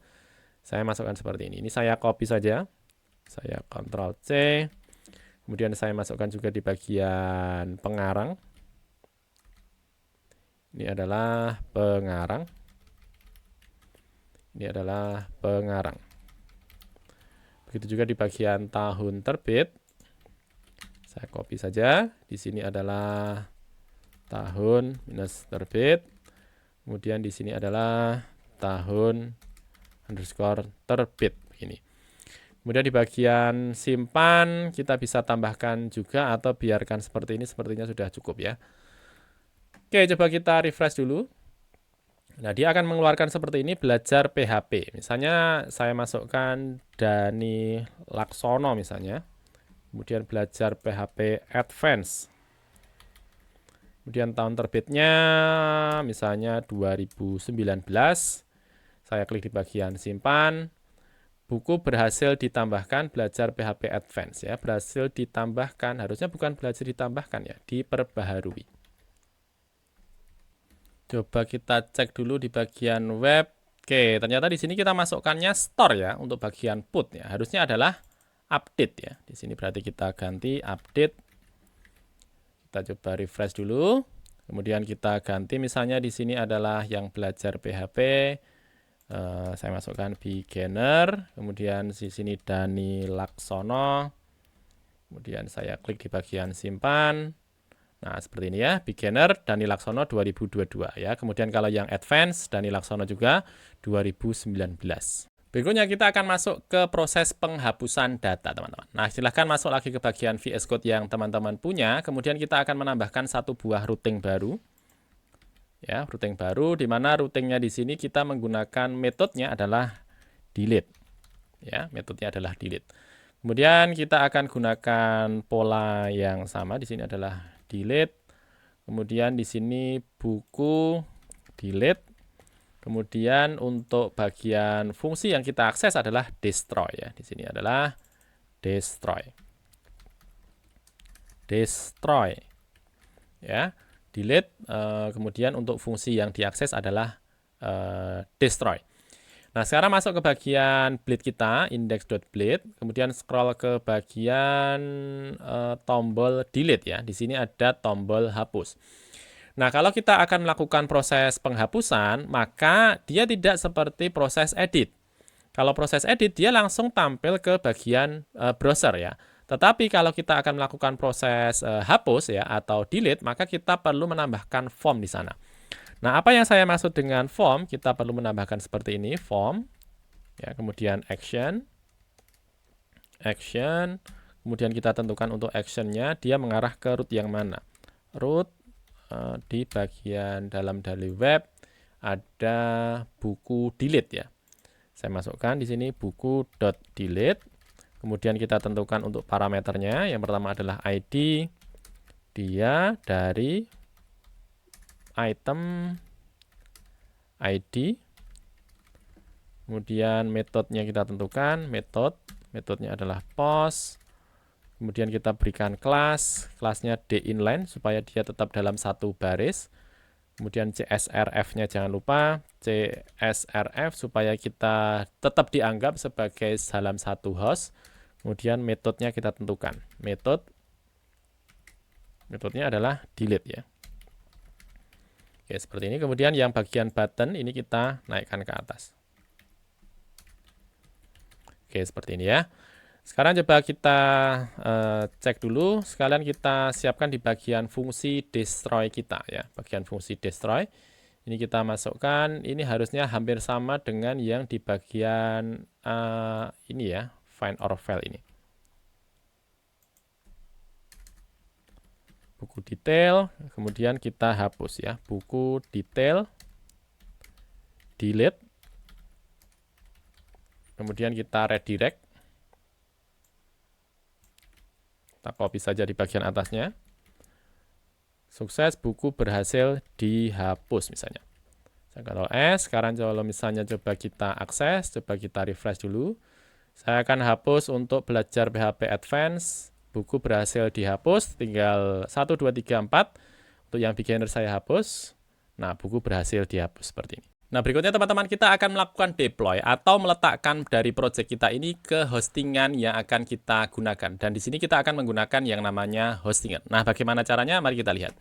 Saya masukkan seperti ini. Ini saya copy saja. Saya Ctrl C. Kemudian saya masukkan juga di bagian pengarang. Ini adalah pengarang. Ini adalah pengarang. Begitu juga di bagian tahun terbit. Saya copy saja. Di sini adalah tahun minus terbit. Kemudian di sini adalah tahun underscore terbit. Ini. Kemudian di bagian simpan, kita bisa tambahkan juga atau biarkan seperti ini, sepertinya sudah cukup ya. Oke, coba kita refresh dulu. Nah, dia akan mengeluarkan seperti ini, belajar PHP. Misalnya saya masukkan Dani Laksono misalnya. Kemudian belajar PHP Advance. Kemudian tahun terbitnya misalnya 2019. Saya klik di bagian simpan. Buku berhasil ditambahkan belajar PHP Advance ya, berhasil ditambahkan, harusnya bukan belajar ditambahkan ya, diperbaharui. Coba kita cek dulu di bagian web. Oke, ternyata di sini kita masukkannya store ya untuk bagian put ya, harusnya adalah update ya. Di sini berarti kita ganti update. Kita coba refresh dulu. Kemudian kita ganti misalnya di sini adalah yang belajar PHP. Saya masukkan beginner, kemudian di sini Dani Laksono, kemudian saya klik di bagian simpan. Nah, seperti ini ya, beginner Dani Laksono 2022 ya. Kemudian kalau yang advance Dani Laksono juga 2019. Berikutnya kita akan masuk ke proses penghapusan data, teman-teman. Nah, silahkan masuk lagi ke bagian VS Code yang teman-teman punya. Kemudian kita akan menambahkan satu buah routing baru. Ya, routing baru, di mana routingnya di sini kita menggunakan metodenya adalah delete. Ya, metodenya adalah delete. Kemudian kita akan gunakan pola yang sama, di sini adalah delete. Kemudian di sini buku delete. Kemudian untuk bagian fungsi yang kita akses adalah destroy ya. Di sini adalah destroy. Destroy. Ya. Delete, kemudian untuk fungsi yang diakses adalah destroy. Nah, sekarang masuk ke bagian bleed kita, index.bleed, kemudian scroll ke bagian tombol delete ya. Di sini ada tombol hapus. Nah, kalau kita akan melakukan proses penghapusan, maka dia tidak seperti proses edit. Kalau proses edit, dia langsung tampil ke bagian browser ya. Tetapi kalau kita akan melakukan proses hapus ya atau delete, maka kita perlu menambahkan form di sana. Nah, apa yang saya maksud dengan form? Kita perlu menambahkan seperti ini, form, ya, kemudian action, kemudian kita tentukan untuk actionnya dia mengarah ke root yang mana, root di bagian dalam dari web ada buku delete ya. Saya masukkan di sini buku.delete. Kemudian kita tentukan untuk parameternya. Yang pertama adalah ID. Dia dari item ID. Kemudian metodenya kita tentukan. Metodenya adalah post. Kemudian kita berikan kelasnya dinline supaya dia tetap dalam satu baris. Kemudian CSRF-nya jangan lupa, CSRF supaya kita tetap dianggap sebagai dalam satu host. Kemudian metodenya kita tentukan. Metodenya adalah delete ya. Oke, seperti ini. Kemudian yang bagian button ini kita naikkan ke atas. Oke, seperti ini ya. Sekarang coba kita cek dulu, sekalian kita siapkan di bagian fungsi destroy kita ya. Bagian fungsi destroy, ini kita masukkan, ini harusnya hampir sama dengan yang di bagian ini ya, find or file ini. Buku detail, kemudian kita hapus ya, buku detail, delete, kemudian kita redirect. Kita copy saja di bagian atasnya. Sukses, buku berhasil dihapus misalnya. Saya Ctrl S, sekarang kalau misalnya coba kita akses, coba kita refresh dulu. Saya akan hapus untuk belajar PHP Advance. Buku berhasil dihapus, tinggal 1, 2, 3, 4. Untuk yang beginner saya hapus. Nah, buku berhasil dihapus seperti ini. Nah, berikutnya teman-teman kita akan melakukan deploy atau meletakkan dari project kita ini ke hostingan yang akan kita gunakan. Dan di sini kita akan menggunakan yang namanya hostingan. Nah, bagaimana caranya? Mari kita lihat.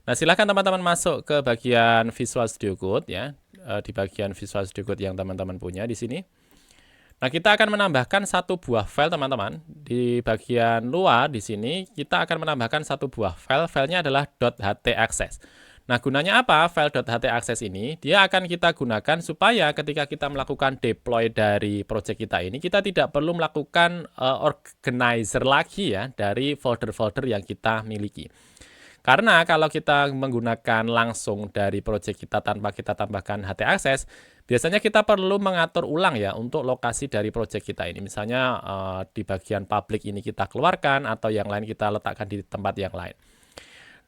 Nah, silahkan teman-teman masuk ke bagian Visual Studio Code ya. Di bagian Visual Studio Code yang teman-teman punya di sini. Nah, kita akan menambahkan satu buah file teman-teman. Di bagian luar di sini kita akan menambahkan satu buah file. Filenya adalah .htaccess. Nah, gunanya apa file .htaccess ini? Dia akan kita gunakan supaya ketika kita melakukan deploy dari project kita ini, kita tidak perlu melakukan organizer lagi ya dari folder-folder yang kita miliki. Karena kalau kita menggunakan langsung dari project kita tanpa kita tambahkan htaccess, biasanya kita perlu mengatur ulang ya untuk lokasi dari project kita ini. Misalnya di bagian public ini kita keluarkan atau yang lain kita letakkan di tempat yang lain.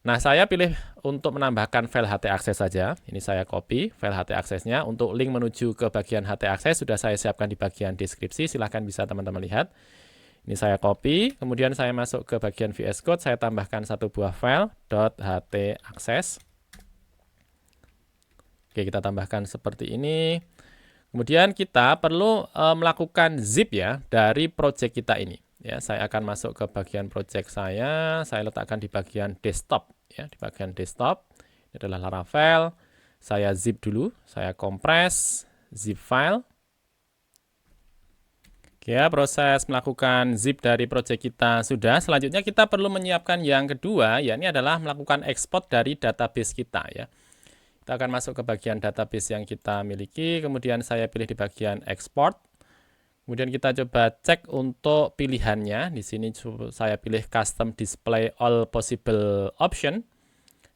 Nah, saya pilih untuk menambahkan file htaccess saja. Ini saya copy file htaccess-nya. Untuk link menuju ke bagian htaccess sudah saya siapkan di bagian deskripsi. Silahkan bisa teman-teman lihat. Ini saya copy, kemudian saya masuk ke bagian VS Code, saya tambahkan satu buah file .htaccess. Oke, kita tambahkan seperti ini. Kemudian kita perlu melakukan zip ya dari project kita ini. Ya, saya akan masuk ke bagian project saya letakkan di bagian desktop ya, di bagian desktop. Ini adalah Laravel. Saya zip dulu, saya kompres zip file. Oke ya, proses melakukan zip dari project kita sudah. Selanjutnya kita perlu menyiapkan yang kedua, yakni adalah melakukan ekspor dari database kita ya. Kita akan masuk ke bagian database yang kita miliki, kemudian saya pilih di bagian export. Kemudian kita coba cek untuk pilihannya. Di sini saya pilih custom display all possible option.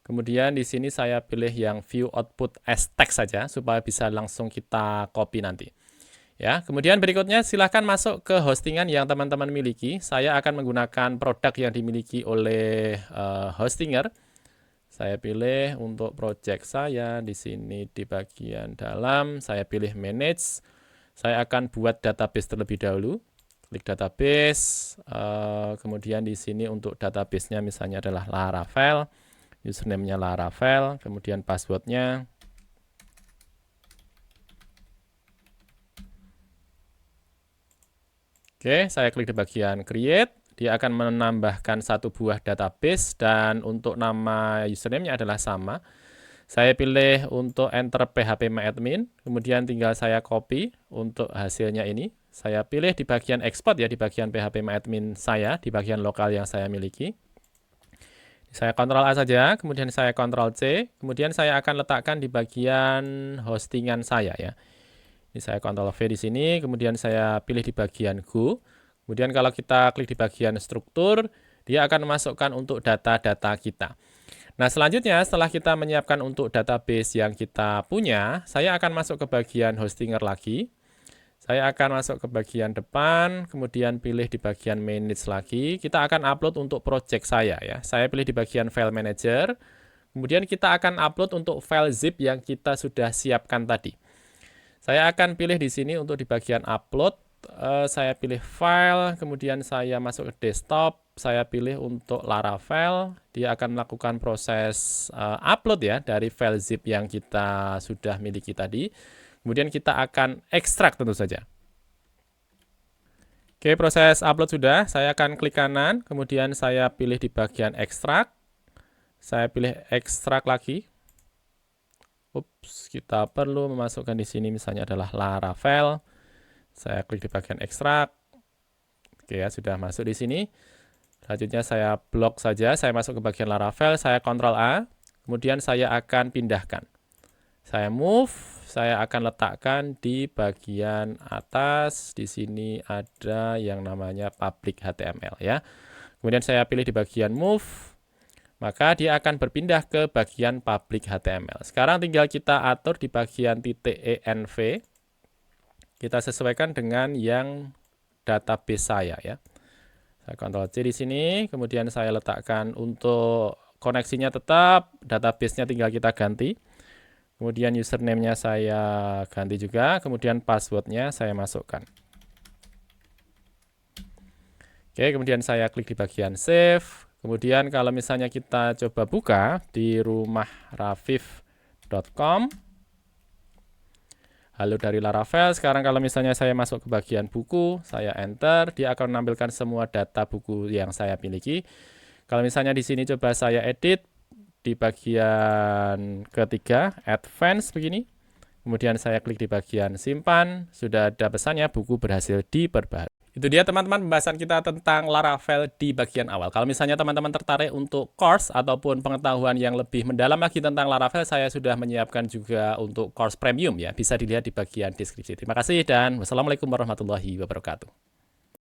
Kemudian di sini saya pilih yang view output as text saja supaya bisa langsung kita copy nanti. Ya, kemudian berikutnya silahkan masuk ke hostingan yang teman-teman miliki. Saya akan menggunakan produk yang dimiliki oleh hostinger. Saya pilih untuk project saya di sini di bagian dalam, saya pilih manage. Saya akan buat database terlebih dahulu. Klik database, kemudian di sini untuk database-nya misalnya adalah Laravel, username-nya Laravel, kemudian password-nya. Oke, saya klik di bagian create. Dia akan menambahkan satu buah database dan untuk nama username-nya adalah sama. Saya pilih untuk enter phpMyAdmin, kemudian tinggal saya copy untuk hasilnya ini. Saya pilih di bagian export ya, di bagian phpMyAdmin saya, di bagian lokal yang saya miliki. Saya Ctrl A saja, kemudian saya Ctrl C, kemudian saya akan letakkan di bagian hostingan saya ya. Ini saya Ctrl V di sini, kemudian saya pilih di bagian Go. Kemudian kalau kita klik di bagian struktur, dia akan memasukkan untuk data-data kita. Nah, selanjutnya setelah kita menyiapkan untuk database yang kita punya, saya akan masuk ke bagian hostinger lagi. Saya akan masuk ke bagian depan, kemudian pilih di bagian manage lagi. Kita akan upload untuk project saya ya. Saya pilih di bagian file manager. Kemudian kita akan upload untuk file zip yang kita sudah siapkan tadi. Saya akan pilih di sini untuk di bagian upload. Saya pilih file, kemudian saya masuk ke desktop. Saya pilih untuk Laravel, dia akan melakukan proses upload ya dari file zip yang kita sudah miliki tadi. Kemudian kita akan ekstrak tentu saja. Oke, proses upload sudah. Saya akan klik kanan, kemudian saya pilih di bagian ekstrak. Saya pilih ekstrak lagi. Ups, kita perlu memasukkan di sini misalnya adalah Laravel. Saya klik di bagian ekstrak. Oke ya, sudah masuk di sini. Selanjutnya saya blok saja, saya masuk ke bagian Laravel, saya Ctrl A, kemudian saya akan pindahkan. Saya move, saya akan letakkan di bagian atas, di sini ada yang namanya public HTML ya. Kemudian saya pilih di bagian move, maka dia akan berpindah ke bagian public HTML. Sekarang tinggal kita atur di bagian .env, kita sesuaikan dengan yang database saya ya. Saya Ctrl C di sini, kemudian saya letakkan untuk koneksinya tetap, database-nya tinggal kita ganti. Kemudian username-nya saya ganti juga, kemudian password-nya saya masukkan. Oke, kemudian saya klik di bagian save. Kemudian kalau misalnya kita coba buka di rumahrafif.com. Halo dari Laravel, sekarang kalau misalnya saya masuk ke bagian buku, saya enter, dia akan menampilkan semua data buku yang saya miliki. Kalau misalnya di sini coba saya edit, di bagian ketiga, advance begini. Kemudian saya klik di bagian simpan, sudah ada pesannya buku berhasil diperbaharui. Itu dia teman-teman pembahasan kita tentang Laravel di bagian awal. Kalau misalnya teman-teman tertarik untuk course ataupun pengetahuan yang lebih mendalam lagi tentang Laravel, saya sudah menyiapkan juga untuk course premium ya. Bisa dilihat di bagian deskripsi. Terima kasih dan wassalamualaikum warahmatullahi wabarakatuh.